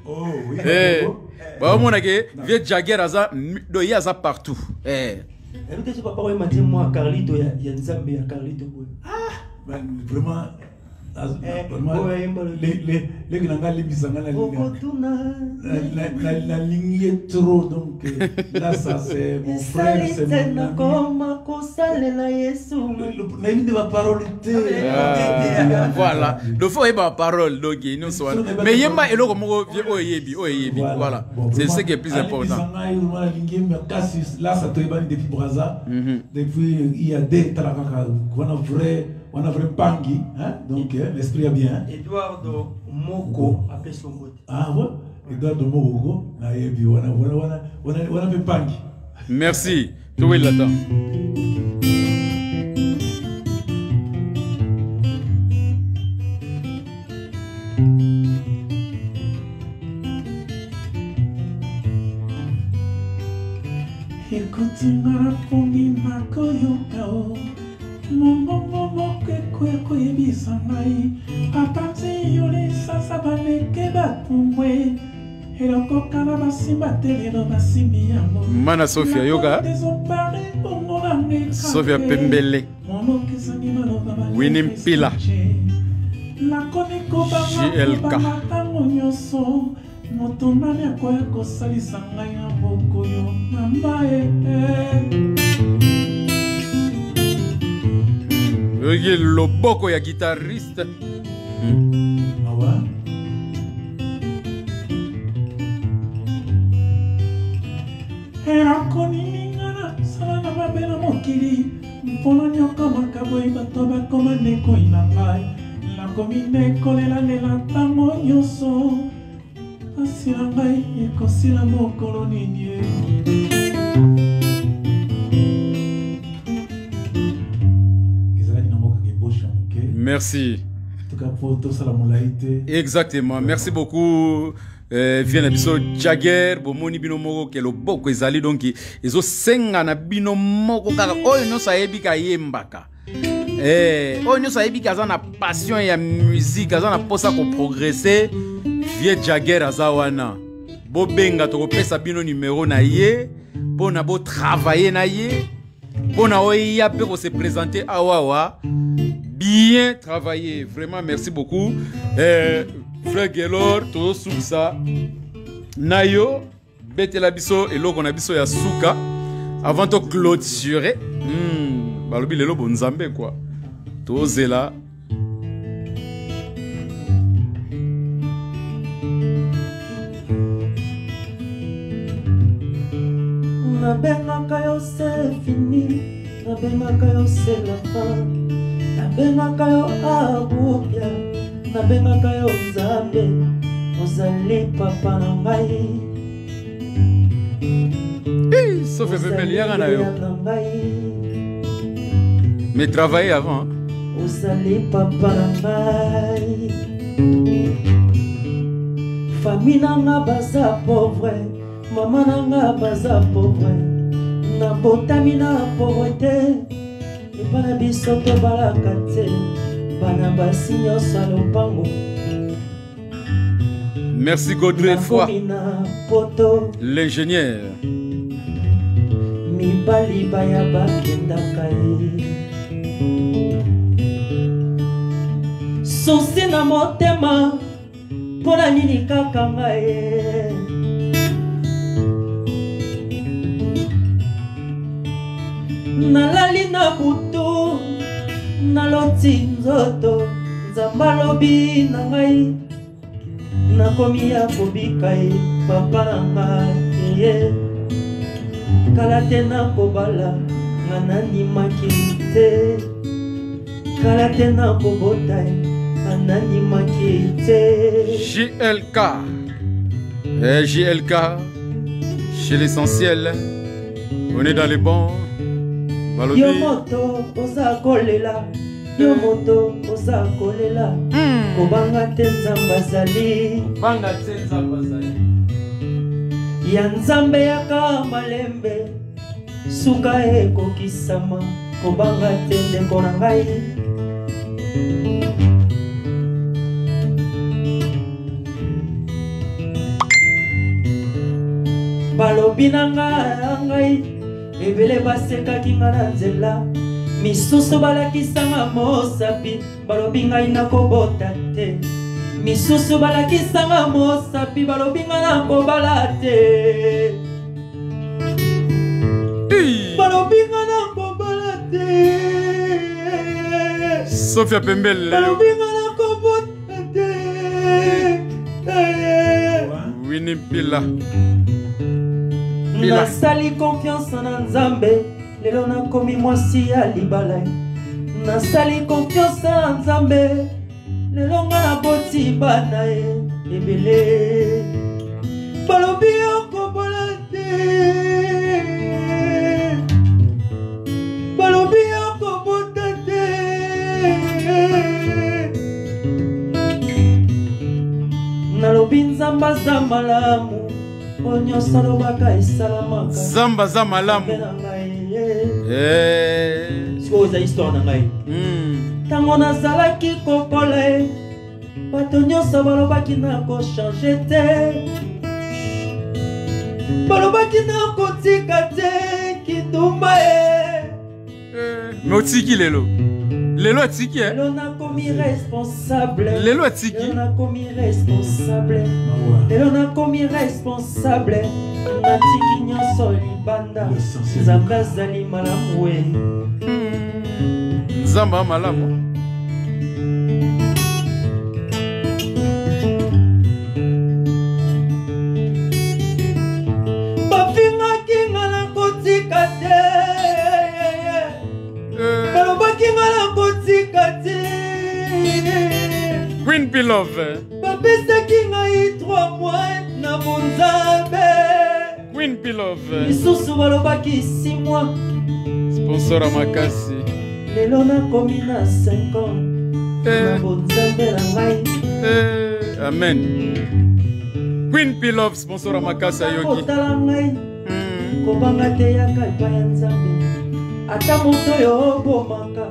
oh oui. Bah on a que vieux Jagger aza do yaza partout. Peut-être que papa m'a dit moi Carlito il y a Nzambe ya Carlito. Ah vraiment les grands les bisanga la ligne est trop donc là ça c'est mon frère c'est mon voilà le faut y parole donc nous soit mais yemba et logo mo oyebi voilà c'est ce qui est plus important là ça te depuis Brazza depuis il y a des talakaka on a vrai pangi, hein? Donc l'esprit est bien. Eduardo Moko appelle son mot. Ah ouais, Eduardo Moko, on a fait pangi. Merci. Tout est là-dedans. Écoute-moi, pongi makoyo kao. Momo kweko yebisa ngai apati yolesa sabaneke batumwe eloko kana basimba telelo basimbi yango mana Sofia yoga Sofia Pembele Winnie Mpila JLK moto nani akoya kosalisa ngai na bokoyo mama Le boko ya guitariste. Ah ouais? Erakoningana salana babela mokili mpona nyoka makaboi bato bakoma nekoi na ngai nakomi nekolela lela ntango nyonso pasi na ngai ekosila mokolo nini ezalaki na mboka kebosha moke. Merci. En tout cas pour tout ça la molaite. Exactement. Merci beaucoup. Vient biso Jagger bomoni bino moko ke lo boko ezali donc ezo senga na bino moko kaka oyo no sayebi ka yembaka oyo no sayebi ka za na passion ya musique za na posa ko progresser vie Jagger azawana bo benga to kopesa bino numéro na ye bona bo travailler na ye bona oya pe ko se présenter awawa bien travailler vraiment merci beaucoup. Frère Gelor, tout ça. Nayo, betela biso et l'eau qu'on a biso ya souka. Avant de clôturer, balobi lelo bonzambe quoi. Tout zela. Na benga kayo c'est fini, na benga kayo c'est la fin, na benga kayo abubia. Nabenga kayo Nzambe ozali papa na ngai sauf Pembelianga na yo mais travailler avant ozali papa na ngai famille nanga baza pauvre mama nanga baza pauvre na botami na pauvreté ebana biso to balaka te. Merci Godfrey Foy, l'ingénieur. Souci na motema pona nini kaka ngai nalali na butu naloti nzoto nzambalobi na ngai nakomi ya kobika ye papa na ngai ye kala te nakobala nga nanimaki te kala te nakobota ye nga nanimaki te. JLK JLK chez l'essentiel on est dans les bons. Yo moto oza kolela yo moto oza kolela kobanga te Nzambe azali banga te Nzambe azali ya Nzambe yaka malembe suka ekokisama kobanga te ndeko na ngai balobi na ngai ebele basekaki nga na nzela misusu balakisanga mosapi balobi ngai nakobota te misusu balakisanga mosapi balobi nga nakobala te balobi nga nakobala te Sophia Pembele balobi nga nakobota te Winnie Pila nasali confiance na Nzambe lelo nakomi mwasi ya libala nasali confiance na Nzambe lelo nga naboti bana ye ebele balobi okobola te balobi okobota te nalobi Nzambe aza malamu Zamba za malamu sikoza histoire na ngai ntango nazalaki kokola bato nyonso balobaki nakochange te balobaki nakotika te kindumba me otiki lelo lelo atiki lelo nakomi responsable lelo atiki lelo nakomi responsable lelo nakomi responsable natiki nyonso libanda Nzambe azali malamu Nzamba malamu. Queen Pilove. Queen Pilove. Sponsor à Makasi. Amen. Queen Pilove, sponsor à Makasi Yogi. Ata moto yo bomaka,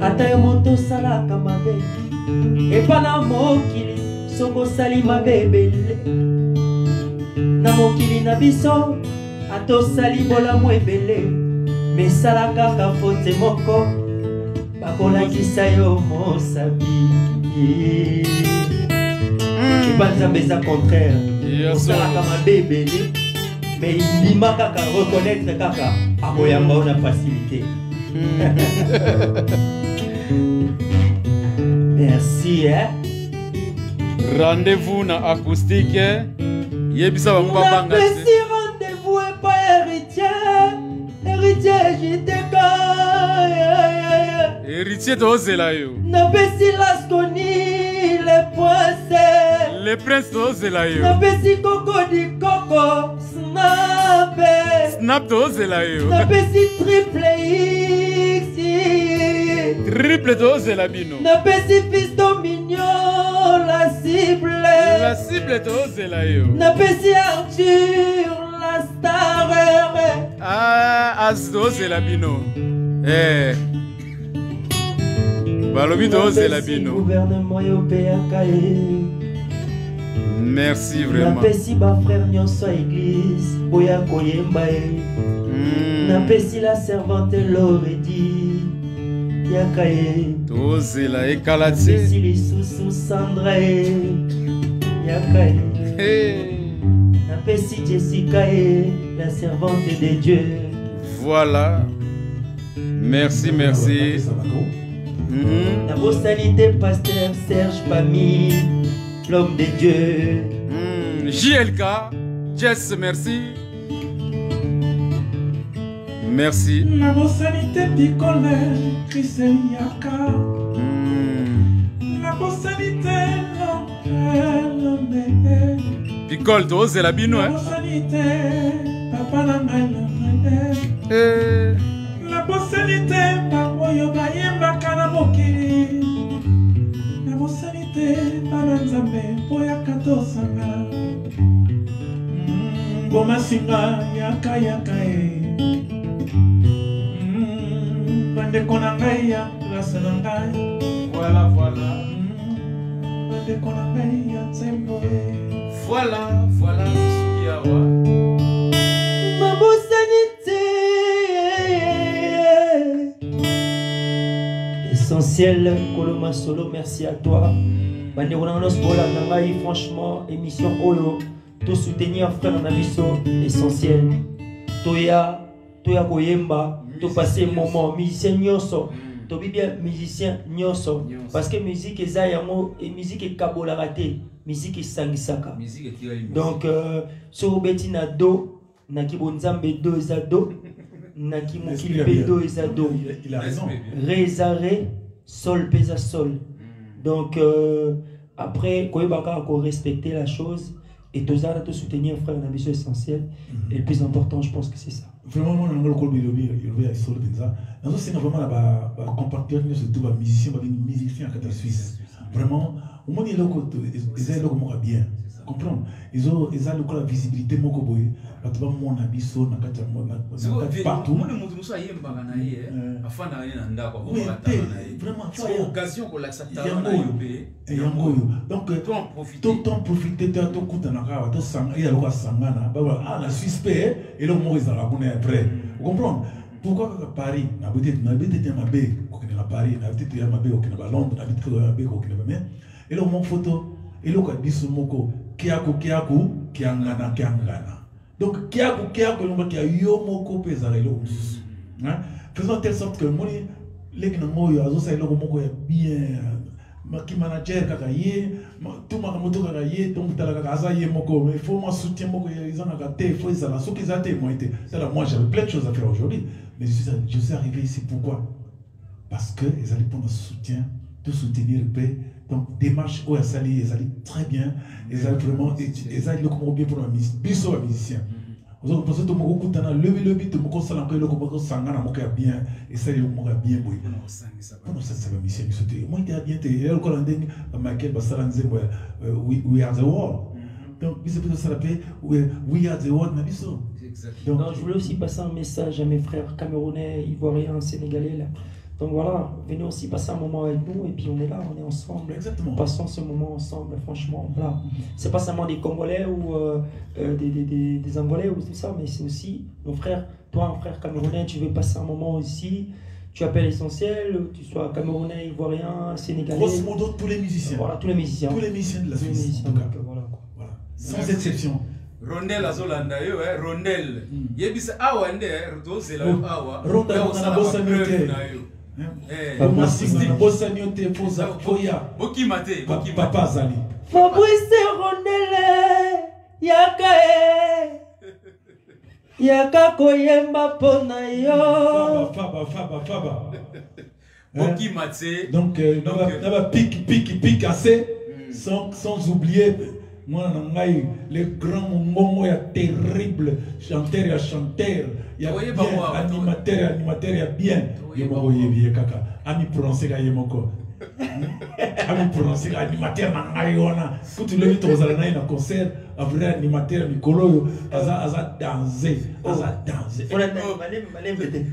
ata yo moto salaka mabe, epana mokili soko sali mabe ebele. Na mokili na biso, ato sali bola mo ebele, mesalaka ka fote moko, bakolakisa yo mosabi. Epanza beza contraire, osalaka mabe ebele. Mais il m'a qu'à reconnaître kaka amoyamba on a facilité. Merci hein. Rendez-vous na acoustique. Yebisa ba mbanga. Merci rendez-vous et pas héritier. Héritier JTK. Héritier d'Ozela yo. Na pesi lasconi les poissons. Les princes d'Ozela yo. Na pesi coco di coco. Snap d'Ozela yo. Na pesi triple X. Triple d'Ozela bino. Na pesi fisto mignon la cible. La cible d'Ozela yo. Na pesi Arthur la star. Ah, as d'Ozela bino. Eh. Balobi d'Ozela bino. Gouvernement yo PAKE. Merci vraiment. Napesi ba frère nyonso église boya koyemba e. Napesi la servante Loredi yakae. Tozela e kalati. Napesi lisusu Sandra e yakae. Napesi Jessica e la servante de Dieu. Voilà. Merci, merci. La bosalité pasteur Serge Pami. L'homme de Dieu. JLK, Jess, merci. Merci. La bosanité picole, Christeliaka. La bosanité, Picole, tu oses la bino, hein? La bosanité, papa la la bosanité, papa yoga yemba kanamokiri. La bosanité, Bananzambe, Boya Katosanga. Goma Singa, Yaka Yaka. Bande Konangaya, la Sanangai. Voilà, voilà. Bande Konangaya, Zemboe. Voilà, voilà, Sugiawa. Ma bosanité. Essentiel, Koloma Solo, merci à toi. Franchement, émission Oyo, tout soutenir frère Nabiso, essentiel. Toya Koyemba, tout passer moment, musicien Nyoso, to bien musicien Nyoso. Parce que musique est Zayamo et musique est Kabola raté, musique est Sangisaka. Donc, sur Betina Do, Naki Bonzambe Do Zado, Naki Mokilipe Do Zado. Il a raison. Rézaré, sol pesa sol. Donc, après, quand il faut respecter la chose et tout ça, tout soutenir frère un ambition essentiel. Et le plus important, je pense que c'est ça. Vraiment, on a le col il a histoire de ça. Nous c'est vraiment là compatriotes, surtout les musiciens à la Suisse. Vraiment, au moins ils ont bien. Comprendre? Ils ont la visibilité mon coboy. Là tu vas mon abisso na kata partout. Vraiment, c'est occasion pour l'accepter. Donc tant profiter de tout coup dans la cave, tout sang et alors sangana. Ah la Suisse paie et le mot ils ont raconté après. Vous comprenez? Pourquoi Paris n'habite ma baie, qu'on est à Paris, n'habite ma baie, qu'on est à Londres, n'habite ma baie, qu'on est à Londres. Et le mon photo, et le cas moko, kiaku, kiangana. Donc kiaku, l'homme qui a yo moko pesare le. Faisons telle sorte que les gens yo azo sa eloko moko ya bien qui manager kaka ye tout ma moto kaka ye donc tala kaka aza ye moko mais il faut moi soutien moko ils ont kaka te faut ça la so qu'ils até moi été ça là moi j'avais plein de choses à faire aujourd'hui mais je suis arrivé ici pourquoi parce que ils allaient prendre soutien de soutenir paix donc démarche où ils allaient très bien ils allaient vraiment ils allaient le comment bien pour un musicien vous avez pensé que mon coup t'en a levé le but mon ça n'a pas le coup sangana mon cœur bien et ça il mon cœur bien boy non ça va mission sauter moi il bien t'es le colanding Michael Basaranze we are the world donc c'est peut-être ça l'appelle we are the world na biso donc je voulais aussi passer un message à mes frères camerounais ivoiriens sénégalais là. Donc voilà, venez aussi passer un moment avec nous et puis on est là, on est ensemble. Exactement. Passons ce moment ensemble, franchement. Voilà. C'est pas seulement des Congolais ou des Angolais ou tout ça, mais c'est aussi nos frères. Toi, un frère camerounais, tu veux passer un moment aussi, tu appelles Essentiel, tu sois camerounais, ivoirien, sénégalais. Grosso modo, tous les musiciens. Voilà, tous les musiciens. Tous les musiciens de la Suisse. En tout cas. Voilà. Sans exception. Rondel azolanda yo Rondel. Yebisa awa nde c'est la awa. Rondel on a bossa mieux. Comment si on a bossa mieux te posa foya. Boki mate, papa zali. Fabrice Rondel yakae. Yaka koyemba pona yo. Faba. Boki mate. Donc là pique assez sans oublier moi les grands moments terribles chanteur il y a bien animateur il y a bien il kaka ami prononcer ga yemoko ami prononcer animateur na ngayona tout le vite aux alana na concert un vrai animateur mikolo aza danser on a malem bete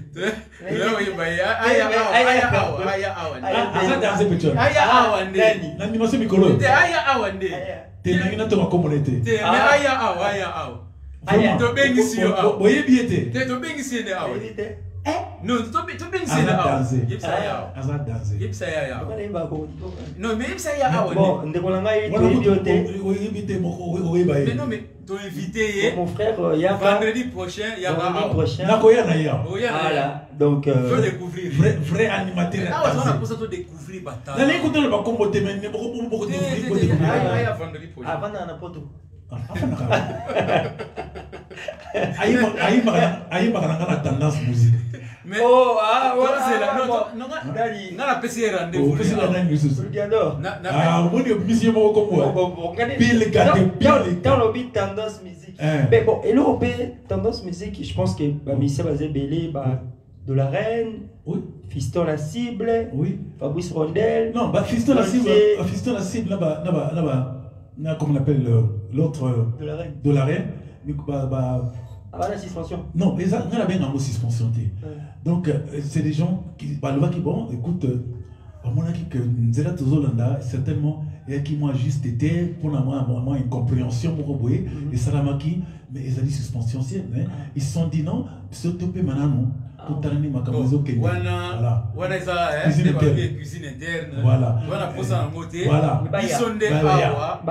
aza danser petit na animation mikolo tenangina to makomonete te me aya awa to bengisi yo awa boye biete te to bengisi ne awa non to bengisi ne awa aza danser yipsa ya non mais yipsa ya awa bon ndekolanga oye biete moko oye baye mais non mais to invité mon frère Yaka vendredi prochain Yaka nakoya na ya voilà donc faut découvrir vrai animateur ah on a pour ça to découvrir bataille na l'écoute le bakombo te mais beaucoup découvrir ah vendredi prochain avant na poto ayi magana tendance musique mais voilà c'est là non na la PC rendez-vous PC rendez-vous Rigador on est musicien moko ko Bill Gade dans le beat tendance musique mais bon et l'européen tendance musique je pense que Michel Bazé Belé de la Reine oui Fiston la cible oui Fabrice Rondel non Fiston la cible là-bas comment on appelle l'autre de la Reine la suspension. Non, mais ça, on a bien une suspension. Donc, c'est des gens qui bon, écoute, à mon avis, que Nzela Tozolanda, certainement, et qui m'ont juste été, pour moi, une compréhension, et Salamaki, mais ils ont dit suspension, ils se sont dit non, surtout que maintenant, pour terminer ma camaison, voilà, cuisine interne, voilà, pour ça, voilà, ils sont des awa,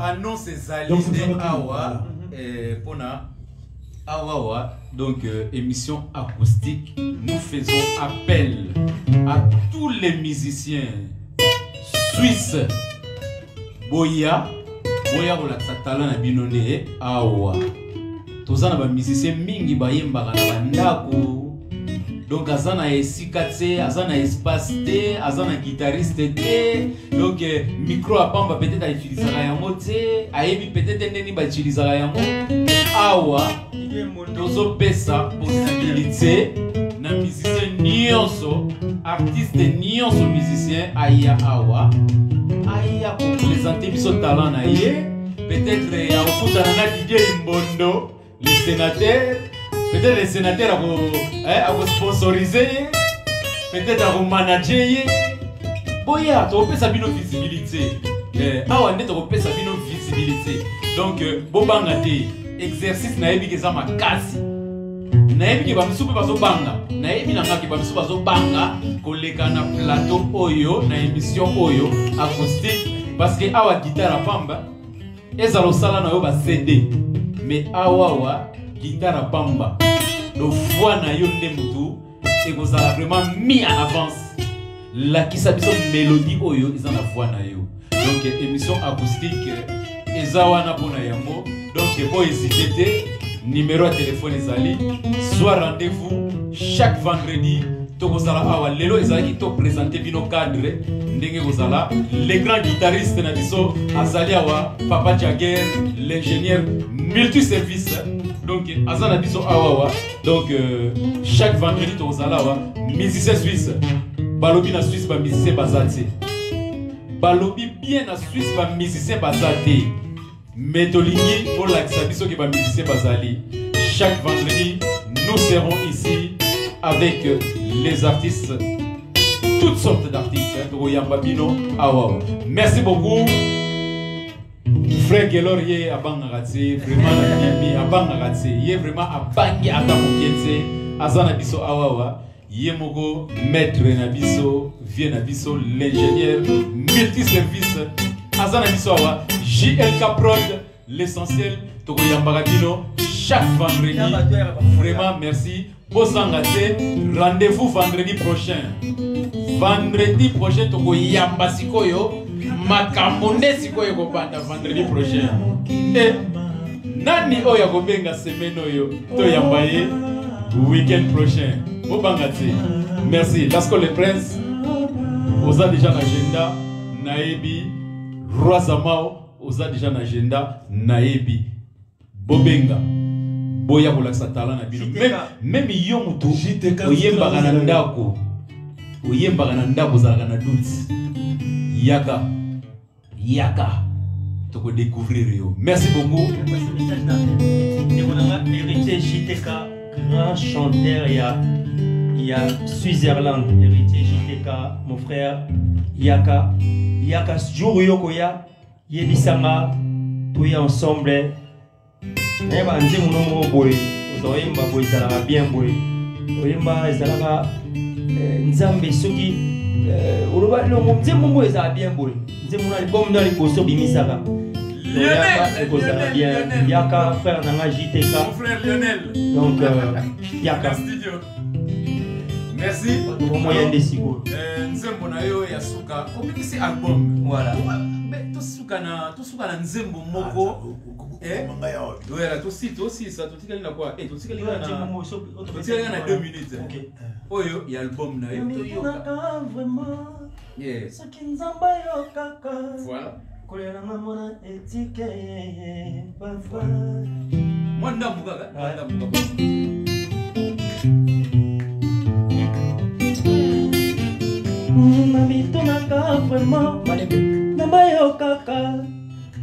annonce des awa, pour Awawa, donc émission acoustique, nous faisons appel à tous les musiciens suisses. Boya relaxa talent na binone awa. Tozana ba musiciens mingi bayemba na bandako. Donc azana esikatse, azana espace te, azana guitariste te. Donc micro à pamba peut-être à utiliser la yango te, ayebi peut-être neni ba utiliser la yango. Awa Tozo pesa possibilité na musicien nyonso artiste nyonso musicien aya awa aya pour présenter biso talent na ye peut-être ya okutana na DJ Mbondo le sénateur peut-être le sénateur a sponsoriser peut-être a manager ye boya to pesa bino visibilité awa nde to pesa bino visibilité donc bobanga te exercice na yebi keza makasi na yebi ki bamisu pe bazo banga na yebi na ngaki bamisu bazo banga koleka na plateau oyo na émission oyo acoustique parce que awa guitare pamba ezalo sala na yo ba CD mais awa guitare pamba do voix na yo nde mutu et vous avez vraiment mis en avance la qui s'appelle mélodie oyo ils en voix na yo. Donc émission acoustique ezawana pona yango. Donc pour hésiter numéro de téléphone ezali soit rendez-vous chaque vendredi. Tokosala awa lelo ezali to présenter bino cadre ndenge kozala les grands guitaristes na biso azali awa Papa Jagger l'ingénieur multiservice. Donc azana biso awa donc chaque vendredi tokosala awa musicien suisse balobi na Suisse ba musicien bazati balobi bien na Suisse ba musicien bazati métolingi pour l'accès biso ke ba musicien bazali. Chaque vendredi nous serons ici avec les artistes, toutes sortes d'artistes. Merci beaucoup. Frère Gelorier Abangarati, vraiment Abangarati, il est vraiment Abangi Atamokiense, Azanabiso Awawa, Yemogo, maître Nabiso, Vieux Nabiso, l'ingénieur, multiservice, Azanabiso Awa, JLK Prod, l'essentiel, Togoyambarabino, chaque vendredi. Vraiment merci. Rendez-vous vendredi prochain. Vendredi prochain, toko yamba sikoyo, makamone sikoyo kopanda vendredi prochain. Et nani oya kobenga semaine oyo, to yambaye week-end prochain. Obangate. Merci. Lasco le Prince, oza déjà l'agenda, naebi, Roi Zamao, oza déjà l'agenda, naebi, Bobenga. Boya kolakisa talent na bino même yo mutu oyembaka na ndako zalaka na doute yaka toko découvrir yo. Merci beaucoup. Héritier JTK, grand chanteur, il y a Switzerland, héritier JTK, mon frère Yaka jour yokoya yebisanga tout ensemble. Neba nze muno boy ozoyemba boy zalaka bien boy oyemba zalaka nzambe soki oloba lo nze mumbo ezala bien boy nze muna album na liposo bimisaka Lionel ekozala bien Yaka frère nanga JTK mon frère Lionel donc Yaka studio. Merci. moyen de siko nzembo na yo ya suka obikisi album voilà mais to suka na nzembo moko voilà, tout aussi, ça, tout ce qu'il y a quoi? Et tout ce qu'il y a na 2 minutes. Ok. Oh yo, il y a l'album na yo. Vraiment. Yes. Ce qui nous emballe kaka. Voilà. Kolera mona etike papa. Moi ndamuka kaka. Mami tunaka vraiment. Nambayo kaka.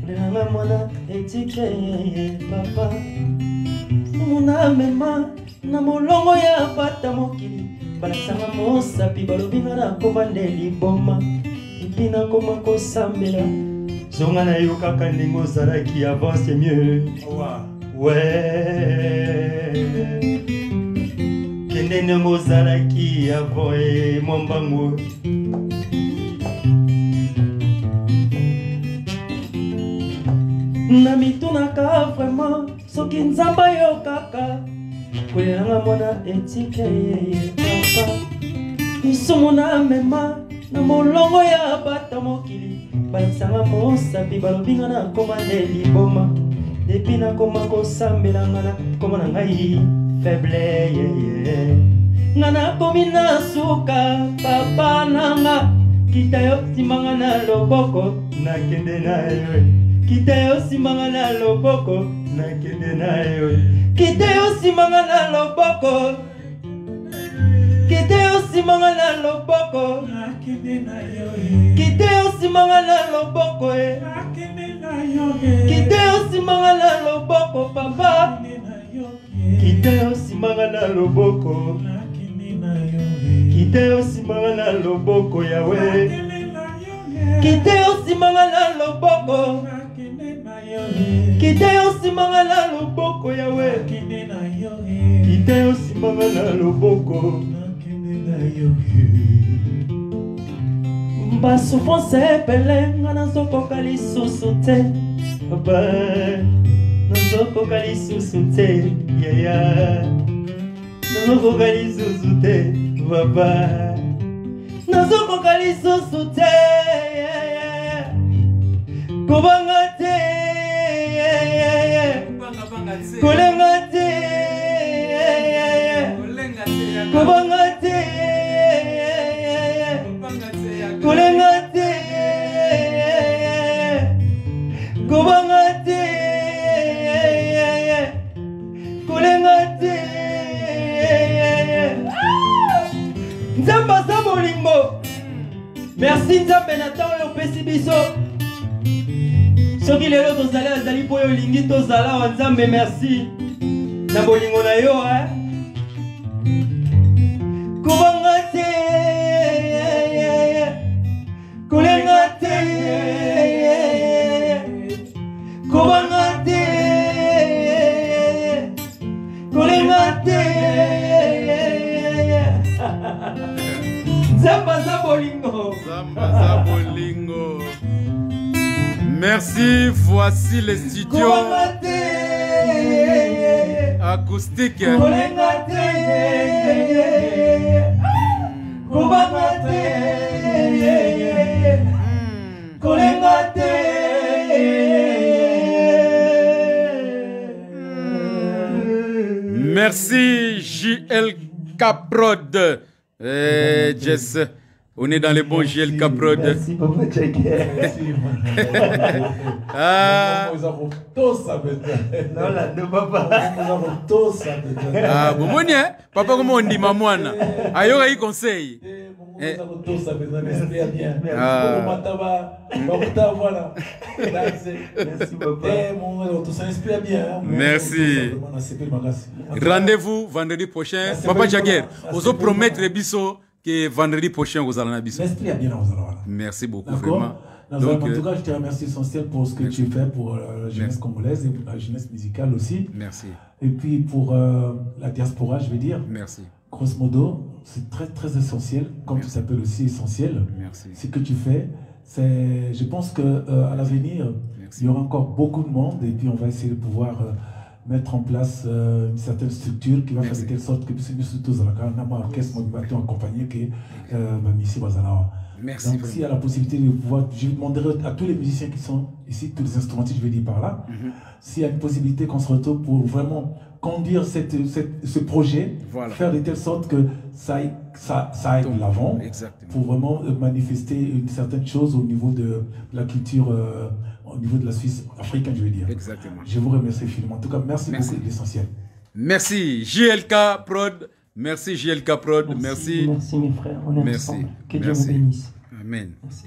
Kolera mona etike papa. Muna mema na molongo ya pata mokili. Balasanga mosapi balobinga na kobande liboma. Ipina koma kosambela. Zonga na yo kaka ndenge ozalaki avant c'est mieux. Ouais. Kende ndenge ozalaki avant mombango. Na mitunaka vraiment soki nzamba yo kaka. Kolelanga mwana etike papa. Isomona mema na molongo ya bata mokili. Baisanga mosapi balobinga na komande liboma. Depi na koma kosambela ngana koma na ngai faible ngana komi na suka papa nanga. Kita yo simanga na loboko nakende na yo. Kita yo simanga na loboko nakende na yo. Kita yo simanga na loboko. Kita yo simanga na loboko nakende na yo. Kita yo simanga na loboko nakende na yo. Kita yo simanga na loboko papa. Kita yo simanga na loboko nakende na yo. Kita yo simanga na loboko yawe. Kita yo simanga na loboko nakende na yo. Kita yo simanga na loboko yawe. Kita yo simanga na loboko nakende na yo. Mba souffrance pele ngana zokoka lisusu te. Papa nazokoka lisusu te. Nazokoka lisusu te. papa nazokoka lisusu te kobanga te kolenga te kobanga te kolenga te kobanga te kolenga te nzambe aza bolingo merci nzambe na ntango oyo opesi biso soki lelo tozali azali mpo oyo olingi tozala wa nzambe merci na bolingo na yo kobanga te kolenga te kobanga te kolenga te nzambe aza bolingo. Merci, voici les studios acoustiques. Merci JL Caprod. Jess, on est dans les bons JL Caprod. Merci papa Jagger. Papa comment on dit mamouana? Ayo ayi conseil. Merci. Rendez-vous vendredi prochain. Papa Jagger, vous promettre biso que vendredi prochain vous allez biso. Merci beaucoup vraiment. Donc, en tout cas, je te remercie essentiel pour ce que tu fais pour la jeunesse congolaise et pour la jeunesse musicale aussi. Merci. Et puis pour la diaspora, je vais dire. Merci. Grosso modo, c'est très très essentiel, comme tu s'appelles aussi essentiel. Merci. Ce que tu fais, c'est, je pense que à l'avenir, il y aura encore beaucoup de monde et puis on va essayer de pouvoir mettre en place une certaine structure qui va faire de telle sorte que nous surtout dans la orchestre accompagné que ici Bazalawa. Merci. Donc s'il y a la possibilité de pouvoir, je demanderai à tous les musiciens qui sont ici, tous les instrumentistes, je vais dire par là, s'il y a une possibilité qu'on se retrouve pour vraiment conduire ce projet, faire de telle sorte que ça aille de l'avant, pour vraiment manifester une certaine chose au niveau de la culture, au niveau de la Suisse africaine, je veux dire. Exactement. Je vous remercie infiniment. En tout cas, merci beaucoup de l'essentiel. Merci JLK Prod. Merci JLK Prod. Merci. Merci mes frères. On est ensemble. Que Dieu vous bénisse. Amen. Merci.